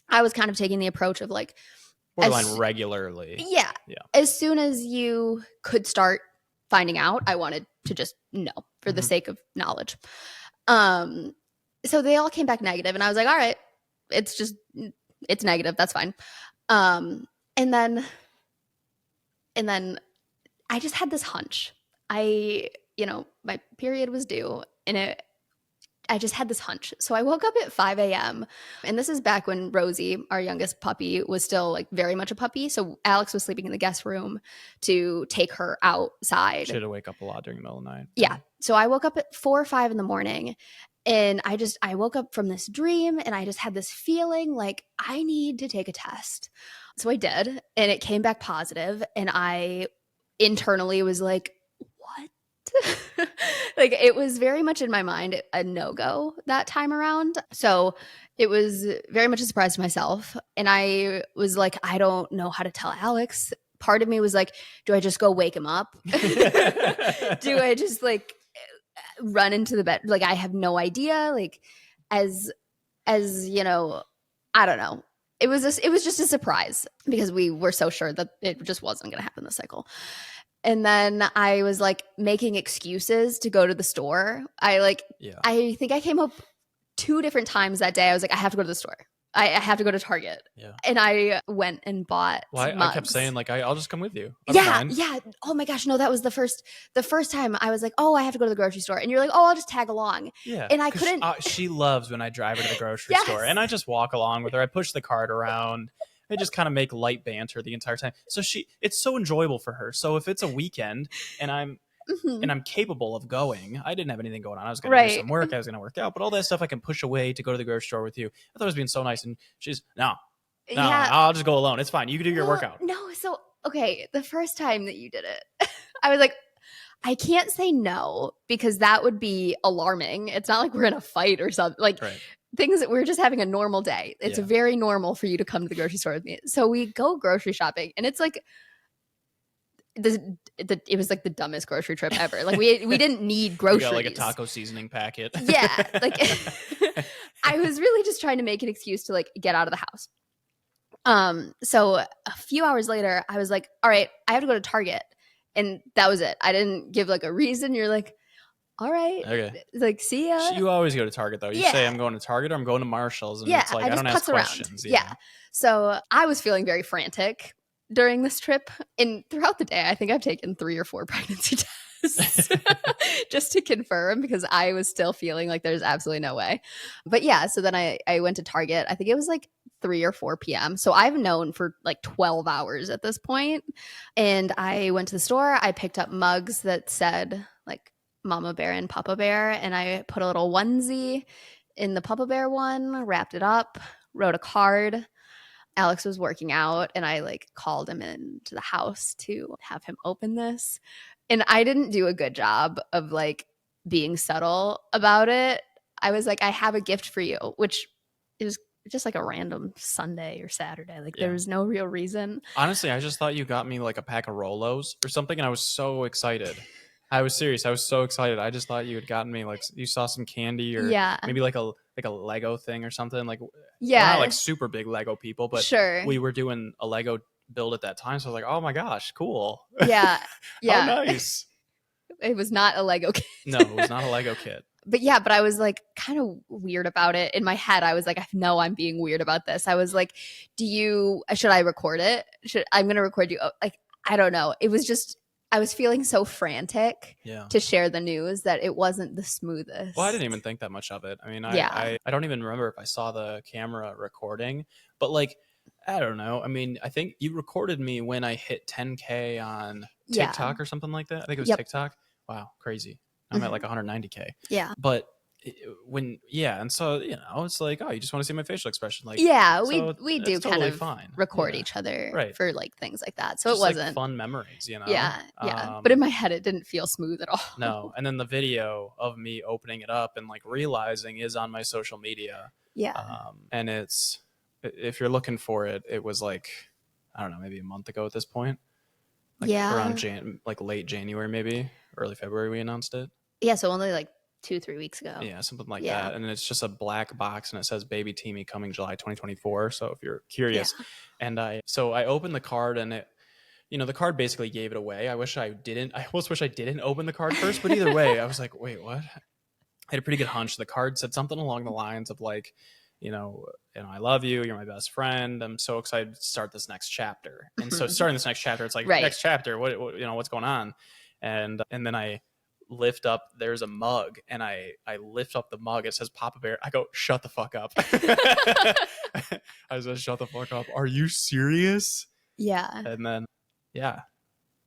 I was kind of taking the approach of like, Borderline regularly. Yeah. As soon as you could start finding out, I wanted to just know for the sake of knowledge. So they all came back negative, and I was like, all right, it's negative. That's fine. And then I just had this hunch. My period was due, and I just had this hunch. So I woke up at 5 a.m. And this is back when Rosie, our youngest puppy, was still like very much a puppy. So Alex was sleeping in the guest room to take her outside. She had to wake up a lot during the middle of the night. Yeah. So I woke up at 4 or 5 in the morning, and I woke up from this dream, and I just had this feeling like I need to take a test. So I did, and it came back positive, and I internally was like, what? Like, it was very much in my mind a no-go that time around. So it was very much a surprise to myself. And I was like, I don't know how to tell Alex. Part of me was like, do I just go wake him up? Do I just like run into the bed? Like, I have no idea. Like, as I don't know. It was just a surprise because we were so sure that it just wasn't going to happen this cycle. And then I was like making excuses to go to the store. I think I came up 2 different times that day. I was like, I have to go to the store. I have to go to Target. Yeah. And I went and bought mugs. I kept saying like, I'll just come with you. Yeah. Oh my gosh. No, that was the first time I was like, oh, I have to go to the grocery store. And you're like, oh, I'll just tag along. Yeah. And I couldn't. She loves when I drive her to the grocery store, and I just walk along with her. I push the cart around. I just kind of make light banter the entire time. So it's so enjoyable for her. So if it's a weekend and I'm capable of going, I didn't have anything going on. I was going to do some work. I was going to work out, but all that stuff I can push away to go to the grocery store with you. I thought it was being so nice. And she's, no, I'll just go alone. It's fine. You can do your workout. No. So, okay. The first time that you did it, I was like, I can't say no because that would be alarming. It's not like we're in a fight or something. Like, things that we're just having a normal day. It's very normal for you to come to the grocery store with me. So we go grocery shopping, and it's like it was like the dumbest grocery trip ever. Like we didn't need groceries. We got like a taco seasoning packet. Yeah, like I was really just trying to make an excuse to like get out of the house. So a few hours later, I was like, all right, I have to go to Target, and that was it. I didn't give like a reason. You're like, all right. Okay. Like, see ya. You always go to Target, though. You say, I'm going to Target or I'm going to Marshall's. And it's like, I don't ask questions. Yeah. So I was feeling very frantic during this trip. And throughout the day, I think I've taken 3 or 4 pregnancy tests just to confirm because I was still feeling like there's absolutely no way. But yeah, so then I went to Target. I think it was like 3 or 4 p.m. So I've known for like 12 hours at this point. And I went to the store. I picked up mugs that said like Mama Bear and Papa Bear, and I put a little onesie in the Papa Bear one, wrapped it up, wrote a card. Alex was working out, and I like called him into the house to have him open this. And I didn't do a good job of like being subtle about it. I was like, I have a gift for you, which is just like a random Sunday or Saturday. Like there was no real reason. Honestly, I just thought you got me like a pack of Rolos or something, and I was so excited. I was serious. I was so excited. I just thought you had gotten me like you saw some candy or maybe like a Lego thing or something. Like we're not like super big Lego people, but we were doing a Lego build at that time. So I was like, oh my gosh, cool. Yeah. Yeah. How nice. It was not a Lego kit. No, it was not a Lego kit. But I was like kind of weird about it. In my head, I was like, I know I'm being weird about this. I was like, should I record it? I'm going to record you. Like, I don't know. It was just, I was feeling so frantic to share the news that it wasn't the smoothest. Well, I didn't even think that much of it. I mean, I don't even remember if I saw the camera recording, but like, I don't know. I mean, I think you recorded me when I hit 10K on TikTok or something like that. I think it was TikTok. Wow, crazy. I'm at like 190K. Yeah. But and so it's like, oh, you just want to see my facial expression, like, Yeah, so we do it's kind totally of fine. record Yeah, each other right. for like things like that. So it Just like wasn't. fun memories, Yeah, but in my head, it didn't feel smooth at all. No, and then the video of me opening it up and like realizing is on my social media. Yeah. And it's, if you're looking for it, it was like, I don't know, maybe a month ago at this point, like around like late January, maybe early February, we announced it. Yeah, so only like 2-3 weeks ago. Yeah, something like that. And it's just a black box and it says Baby Teamy coming July 2024. So if you're curious, and I opened the card and it, the card basically gave it away. I almost wish I didn't open the card first, but either way, I was like, wait, what? I had a pretty good hunch. The card said something along the lines of like, I love you. You're my best friend. I'm so excited to start this next chapter. And so starting this next chapter, it's like, next chapter, what what's going on? And then I lift up, there's a mug, and I lift up the mug. It says Papa Bear. I go, shut the fuck up. I said, shut the fuck up. Are you serious? Yeah. And then, yeah.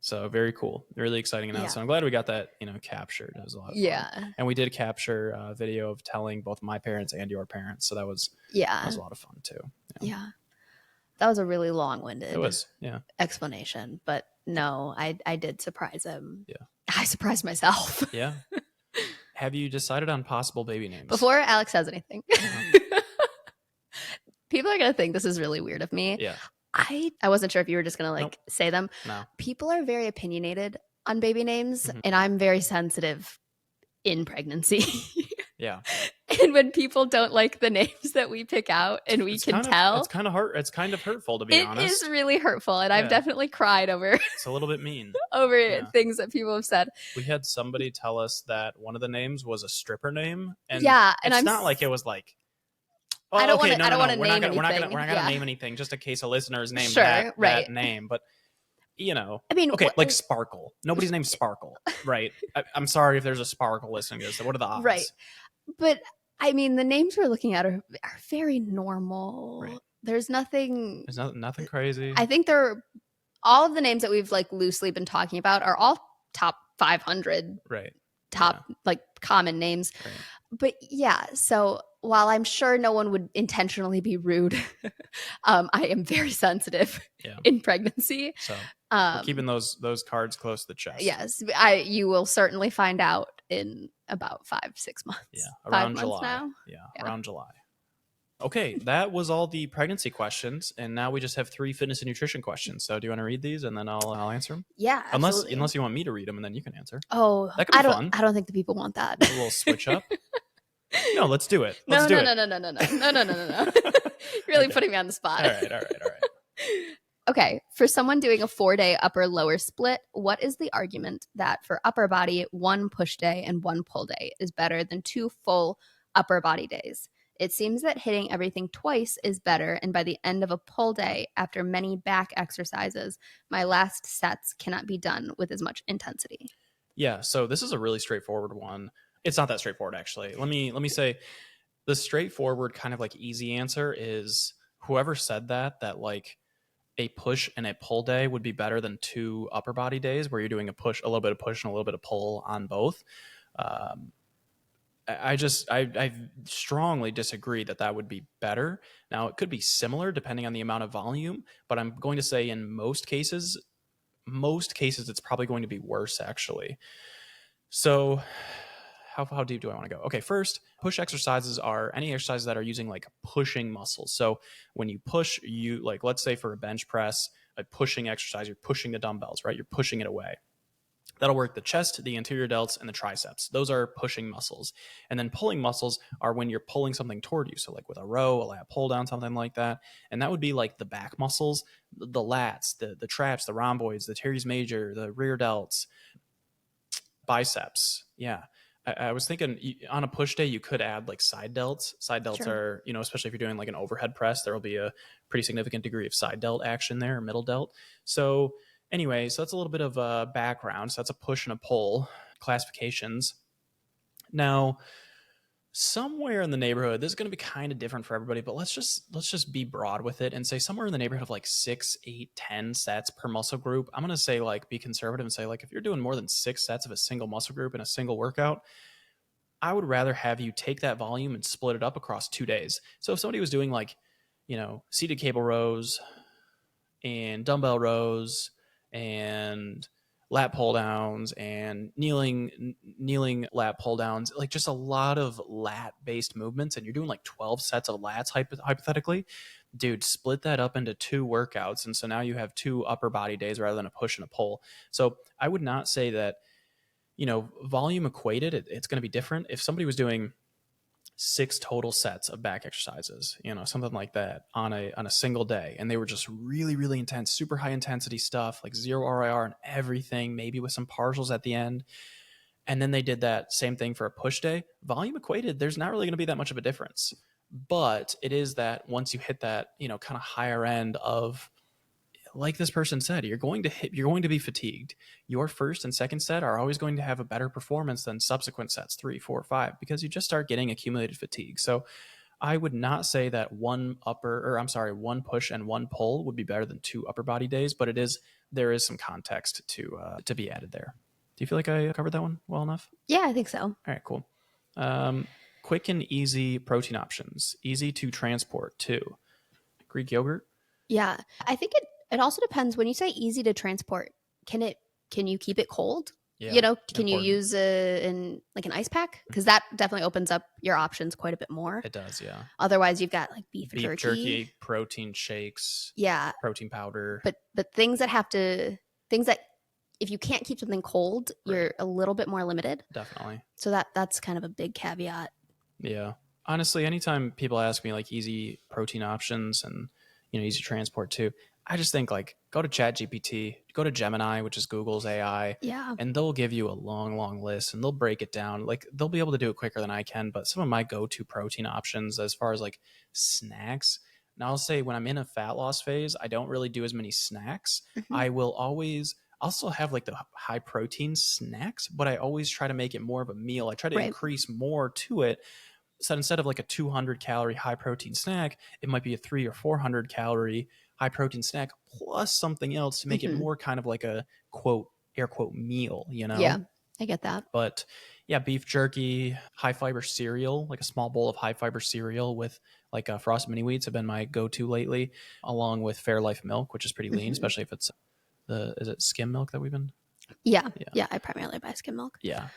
So very cool. Really exciting announcement. I'm glad we got that, captured. It was a lot of fun. Yeah. And we did capture a video of telling both my parents and your parents. So that was a lot of fun too. Yeah. That was a really long-winded explanation. But no, I did surprise him. Yeah. I surprised myself. Yeah. Have you decided on possible baby names? Before Alex says anything. People are going to think this is really weird of me. Yeah. I wasn't sure if you were just going to say them. No. People are very opinionated on baby names, and I'm very sensitive in pregnancy. Yeah. And when people don't like the names that we pick out and we can tell. It's kind of hurtful, to be honest. It is really hurtful, and I've definitely cried over it's a little bit mean. over things that people have said. We had somebody tell us that one of the names was a stripper name, and and it's not like it was like, oh, I don't want to name anything. We're not gonna name anything just in case a listener's name that name. But I mean, like Sparkle. Nobody's named Sparkle, right? I'm sorry if there's a Sparkle listening to this. So what are the odds? Right. But I mean, the names we're looking at are very normal. Right. There's nothing crazy. I think all of the names that we've like loosely been talking about are all top 500. Right. Top like common names. Right. But so while I'm sure no one would intentionally be rude, I am very sensitive in pregnancy. So we're keeping those cards close to the chest. Yes, you will certainly find out in about 5-6 months. Yeah, around 5 July. Months now. Yeah, around July. Okay, that was all the pregnancy questions, and now we just have 3 fitness and nutrition questions. So do you want to read these, and then I'll answer them? Yeah, absolutely. Unless you want me to read them, and then you can answer. Oh, that could be fun. I don't think the people want that. A little switch up. No, let's do it. No. Really putting me on the spot. All right. Okay, for someone doing a 4-day upper-lower split, what is the argument that for upper body, 1 push day and 1 pull day is better than 2 full upper body days? It seems that hitting everything twice is better, and by the end of a pull day, after many back exercises, my last sets cannot be done with as much intensity. Yeah, so this is a really straightforward one. It's not that straightforward, actually. Let me say the straightforward kind of like easy answer is whoever said that like a push and a pull day would be better than 2 upper body days where you're doing a little bit of push and a little bit of pull on both. I strongly disagree that would be better. Now, it could be similar depending on the amount of volume, but I'm going to say in most cases, it's probably going to be worse, actually. So how deep do I want to go? Okay, first, push exercises are any exercises that are using like pushing muscles. So when you push, like, let's say for a bench press, a pushing exercise, you're pushing the dumbbells, right? You're pushing it away. That'll work the chest, the anterior delts, and the triceps. Those are pushing muscles. And then pulling muscles are when you're pulling something toward you. So like with a row, a lat pull down, something like that. And that would be like the back muscles, the lats, the traps, the rhomboids, the teres major, the rear delts, biceps. Yeah. I was thinking on a push day, you could add like side delts. Side delts are, especially if you're doing like an overhead press, there will be a pretty significant degree of side delt action there, or middle delt. So anyway, so that's a little bit of a background. So that's a push and a pull classifications. Now, somewhere in the neighborhood, this is going to be kind of different for everybody, but let's just be broad with it and say somewhere in the neighborhood of like 6, 8, 10 sets per muscle group. I'm going to say like be conservative and say like if you're doing more than 6 sets of a single muscle group in a single workout, I would rather have you take that volume and split it up across 2 days. So if somebody was doing like, seated cable rows and dumbbell rows and lat pull downs and kneeling lat pull downs, like just a lot of lat based movements, and you're doing like 12 sets of lats hypothetically, dude, split that up into 2 workouts, and so now you have 2 upper body days rather than a push and a pull. So I would not say that, volume equated, it's going to be different. If somebody was doing 6 total sets of back exercises, something like that on a single day, and they were just really, really intense, super high intensity stuff, like 0 RIR and everything, maybe with some partials at the end, and then they did that same thing for a push day, volume equated, there's not really going to be that much of a difference. But it is that once you hit that, kind of higher end of, like this person said, you're going to be fatigued. Your first and second set are always going to have a better performance than subsequent sets, 3, 4, 5, because you just start getting accumulated fatigue. So I would not say that one push and 1 pull would be better than 2 upper body days, but there is some context to be added there. Do you feel like I covered that one well enough? Yeah, I think so. All right, cool. Quick and easy protein options, easy to transport too. Greek yogurt. Yeah, I think it also depends. When you say easy to transport, can you keep it cold? Yeah, can you use an ice pack? Because that definitely opens up your options quite a bit more. It does, yeah. Otherwise, you've got like beef jerky, protein shakes, yeah, protein powder. But things that if you can't keep something cold, right, you're a little bit more limited. Definitely. So that's kind of a big caveat. Yeah. Honestly, anytime people ask me like easy protein options and easy transport too, I just think like go to ChatGPT, go to Gemini, which is Google's AI, yeah, and they'll give you a long, long list and they'll break it down. Like they'll be able to do it quicker than I can. But some of my go-to protein options as far as like snacks, now I'll say when I'm in a fat loss phase, I don't really do as many snacks. Mm-hmm. I will always also have like the high protein snacks, but I always try to make it more of a meal. I try to increase more to it. So instead of like a 200 calorie high protein snack, it might be a 300 or 400 calorie high protein snack plus something else to make it more kind of like a quote, air quote meal, Yeah, I get that. But yeah, beef jerky, high fiber cereal, like a small bowl of high fiber cereal with like frosted mini wheats have been my go-to lately, along with Fairlife milk, which is pretty lean, especially if it's is it skim milk that we've been? Yeah. I primarily buy skim milk. Yeah.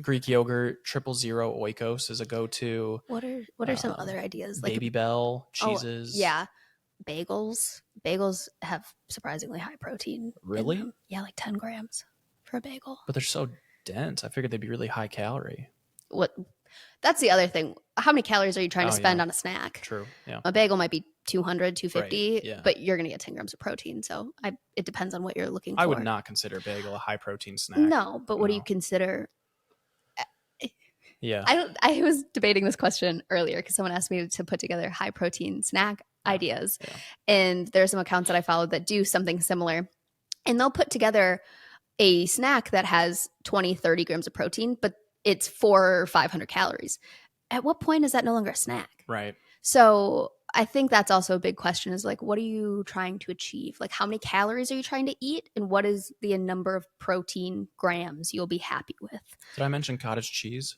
Greek yogurt, 000 oikos is a go-to. What are some other ideas? Like Baby Bell, cheeses. Oh, yeah. Bagels have surprisingly high protein. Really? Yeah, like 10 grams for a bagel. But they're so dense. I figured they'd be really high calorie. That's the other thing. How many calories are you trying to spend on a snack? True. Yeah. A bagel might be 200, 250, right, yeah, but you're going to get 10 grams of protein. So it depends on what you're looking for. I would not consider a bagel a high protein snack. No, but what do you consider? Yeah. I was debating this question earlier because someone asked me to put together high protein snack ideas. Yeah. And there are some accounts that I follow that do something similar. And they'll put together a snack that has 20, 30 grams of protein, but it's 400 or 500 calories. At what point is that no longer a snack? Right. So I think that's also a big question is like, what are you trying to achieve? Like how many calories are you trying to eat? And what is the number of protein grams you'll be happy with? Did I mention cottage cheese?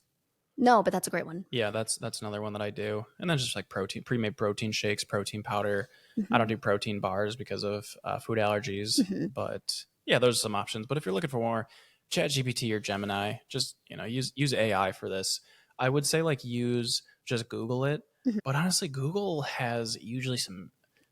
No, but that's a great one. Yeah, that's another one that I do. And then just like pre-made protein shakes, protein powder. I don't do protein bars because of food allergies, but yeah, those are some options. But if you're looking for more, ChatGPT or Gemini, just use AI for this. I would say like just Google it. But honestly, Google has usually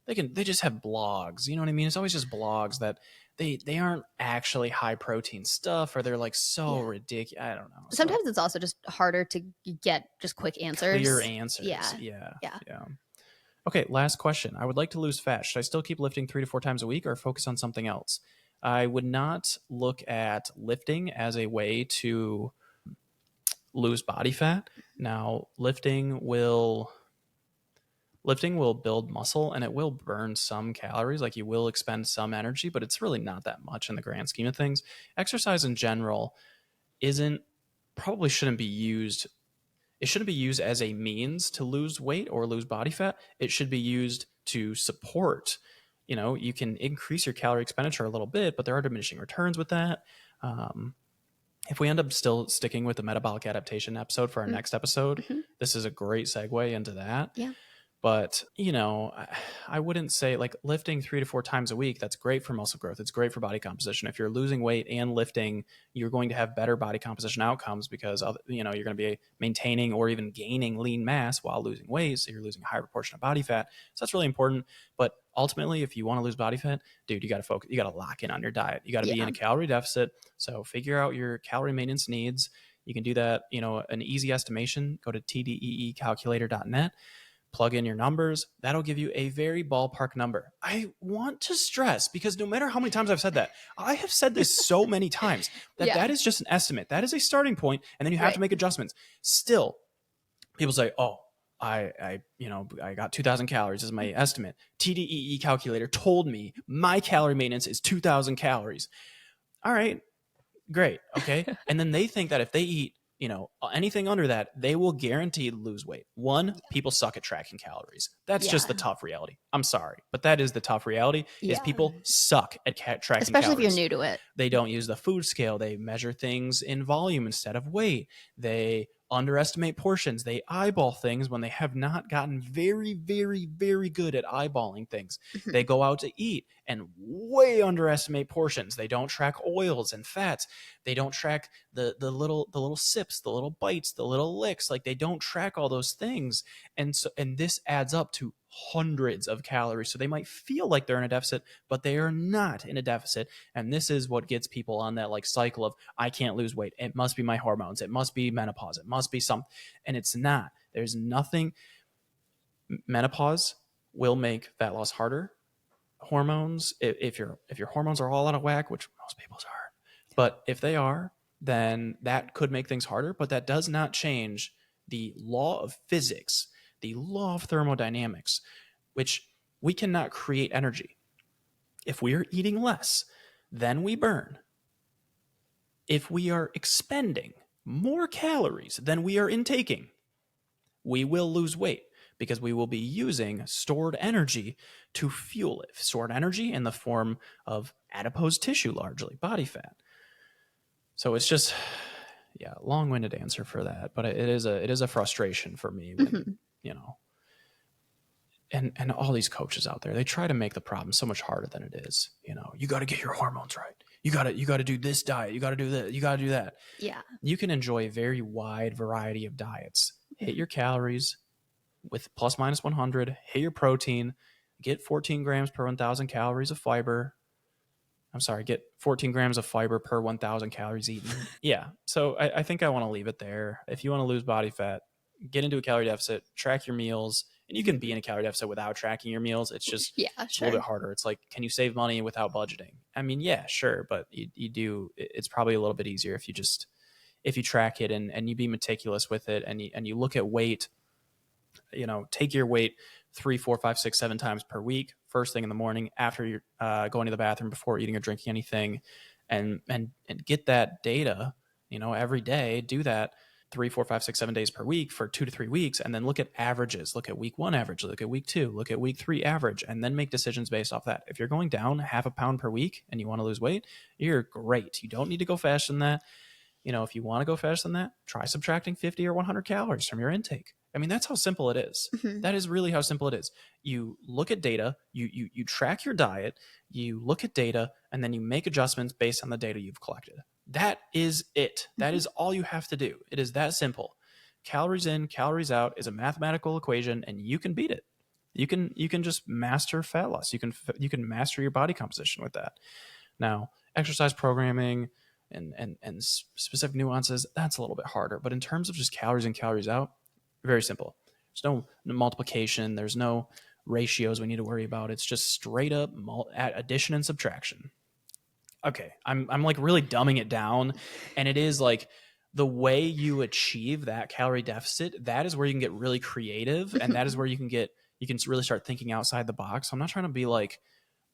they just have blogs. You know what I mean? It's always just blogs that they aren't actually high protein stuff, or they're like so ridiculous. I don't know. Sometimes it's also just harder to get just quick answers. Clear answers. Yeah. Okay, last question. I would like to lose fat. Should I still keep lifting 3 to 4 times a week or focus on something else? I would not look at lifting as a way to lose body fat. Now, lifting will build muscle and it will burn some calories. Like you will expend some energy, but it's really not that much in the grand scheme of things. Exercise in general shouldn't be used. It shouldn't be used as a means to lose weight or lose body fat. It should be used to support. You can increase your calorie expenditure a little bit, but there are diminishing returns with that. if we end up still sticking with the metabolic adaptation episode for our next episode, this is a great segue into that. Yeah. But, I wouldn't say like lifting 3 to 4 times a week. That's great for muscle growth. It's great for body composition. If you're losing weight and lifting, you're going to have better body composition outcomes because, you're going to be maintaining or even gaining lean mass while losing weight. So you're losing a higher proportion of body fat. So that's really important. But ultimately, if you want to lose body fat, dude, you got to focus. You got to lock in on your diet. You got to be in a calorie deficit. So figure out your calorie maintenance needs. You can do that, an easy estimation. Go to tdeecalculator.net. Plug in your numbers. That'll give you a very ballpark number. I want to stress, because no matter how many times I've said that, I have said this so many times, that is just an estimate. That is a starting point, and then you have to make adjustments. Still, people say, oh, I got 2,000 calories as my estimate. TDEE calculator told me my calorie maintenance is 2,000 calories. All right, great. Okay. And then they think that if they eat, anything under that, they will guarantee to lose weight. People suck at tracking calories. That's just the tough reality. I'm sorry, but that is the tough reality is people suck at tracking calories. Especially if you're new to it. They don't use the food scale. They measure things in volume instead of weight. They underestimate portions. They eyeball things when they have not gotten very, very, very good at eyeballing things. They go out to eat and way underestimate portions. They don't track oils and fats. They don't track the little sips, the little bites, the little licks. Like, they don't track all those things. And this adds up to hundreds of calories. So they might feel like they're in a deficit, but they are not in a deficit. And this is what gets people on that like cycle of, I can't lose weight. It must be my hormones. It must be menopause. It must be something. And it's not. There's nothing. Menopause will make fat loss harder. Hormones, if your hormones are all out of whack, which most people's are, but if they are, then that could make things harder. But that does not change the law of physics, the law of thermodynamics, which we cannot create energy. If we are eating less than we burn, if we are expending more calories than we are intaking, we will lose weight because we will be using stored energy to fuel it. Stored energy in the form of adipose tissue, largely body fat. So it's just, long-winded answer for that, but it is a frustration for me when, and all these coaches out there, they try to make the problem so much harder than it is. You got to get your hormones right. You got to do this diet. You got to do this. You got to do that. Yeah. You can enjoy a very wide variety of diets. Hit your calories with plus minus 100. Hit your protein. Get 14 grams per 1,000 calories of fiber. I'm sorry, get 14 grams of fiber per 1,000 calories eaten. Yeah. So I think I want to leave it there. If you want to lose body fat, get into a calorie deficit, track your meals, and you can be in a calorie deficit without tracking your meals. It's just it's a little bit harder. It's like, can you save money without budgeting? I mean, yeah, sure. But you do, it's probably a little bit easier if you track it and you be meticulous with it and you look at weight, take your weight 3, 4, 5, 6, 7 times per week, first thing in the morning, after you're going to the bathroom, before eating or drinking anything, and get that data, every day. Do that 3, 4, 5, 6, 7 days per week for 2 to 3 weeks, and then look at averages. Look at week 1 average, look at week 2, look at week 3 average, and then make decisions based off that. If you're going down half a pound per week and you want to lose weight, you're great. You don't need to go faster than that. If you want to go faster than that, try subtracting 50 or 100 calories from your intake. I mean, that's how simple it is. That is really how simple it is. You look at data, you track your diet, you look at data, and then you make adjustments based on the data you've collected. That is it. That is all you have to do. It is that simple. Calories in, calories out is a mathematical equation, and you can beat it. You can just master fat loss. You can master your body composition with that. Now, exercise programming and specific nuances, that's a little bit harder. But in terms of just calories in, calories out, very simple. There's no multiplication. There's no ratios we need to worry about. It's just straight up addition and subtraction. Okay, I'm like really dumbing it down, and it is like the way you achieve that calorie deficit. That is where you can get really creative, and that is where you can really start thinking outside the box. I'm not trying to be like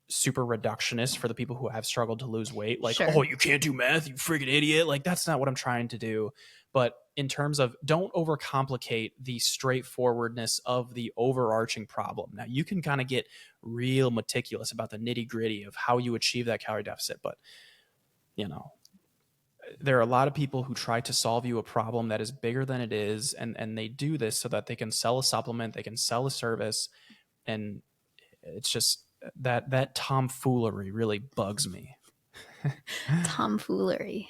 super reductionist for the people who have struggled to lose weight. Like, oh, you can't do math, you freaking idiot. Like, that's not what I'm trying to do. But in terms of, don't overcomplicate the straightforwardness of the overarching problem. Now, you can kind of get real meticulous about the nitty gritty of how you achieve that calorie deficit. But, there are a lot of people who try to solve you a problem that is bigger than it is, and they do this so that they can sell a supplement, they can sell a service, and it's just that tomfoolery really bugs me. Tomfoolery.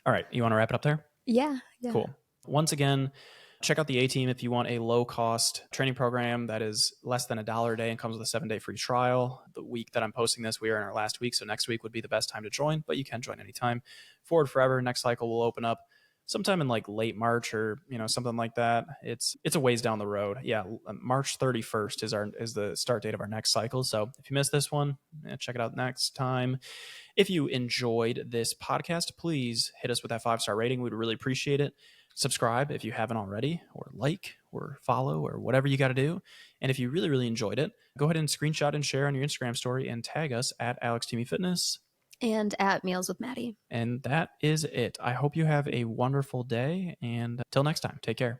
All right, you want to wrap it up there? Yeah. Cool. Once again, check out the A-Team if you want a low-cost training program that is less than $1 a day and comes with a 7-day free trial. The week that I'm posting this, we are in our last week, so next week would be the best time to join, but you can join anytime. Forward Forever, next cycle will open up sometime in like late March or something like that. It's a ways down the road. Yeah, March 31st is the start date of our next cycle. So if you missed this one, check it out next time. If you enjoyed this podcast, please hit us with that 5-star rating. We'd really appreciate it. Subscribe if you haven't already, or like, or follow, or whatever you got to do. And if you really, really enjoyed it, go ahead and screenshot and share on your Instagram story and tag us at AlexTeamyFitness. And at Meals with Matti. And that is it. I hope you have a wonderful day. And till next time, take care.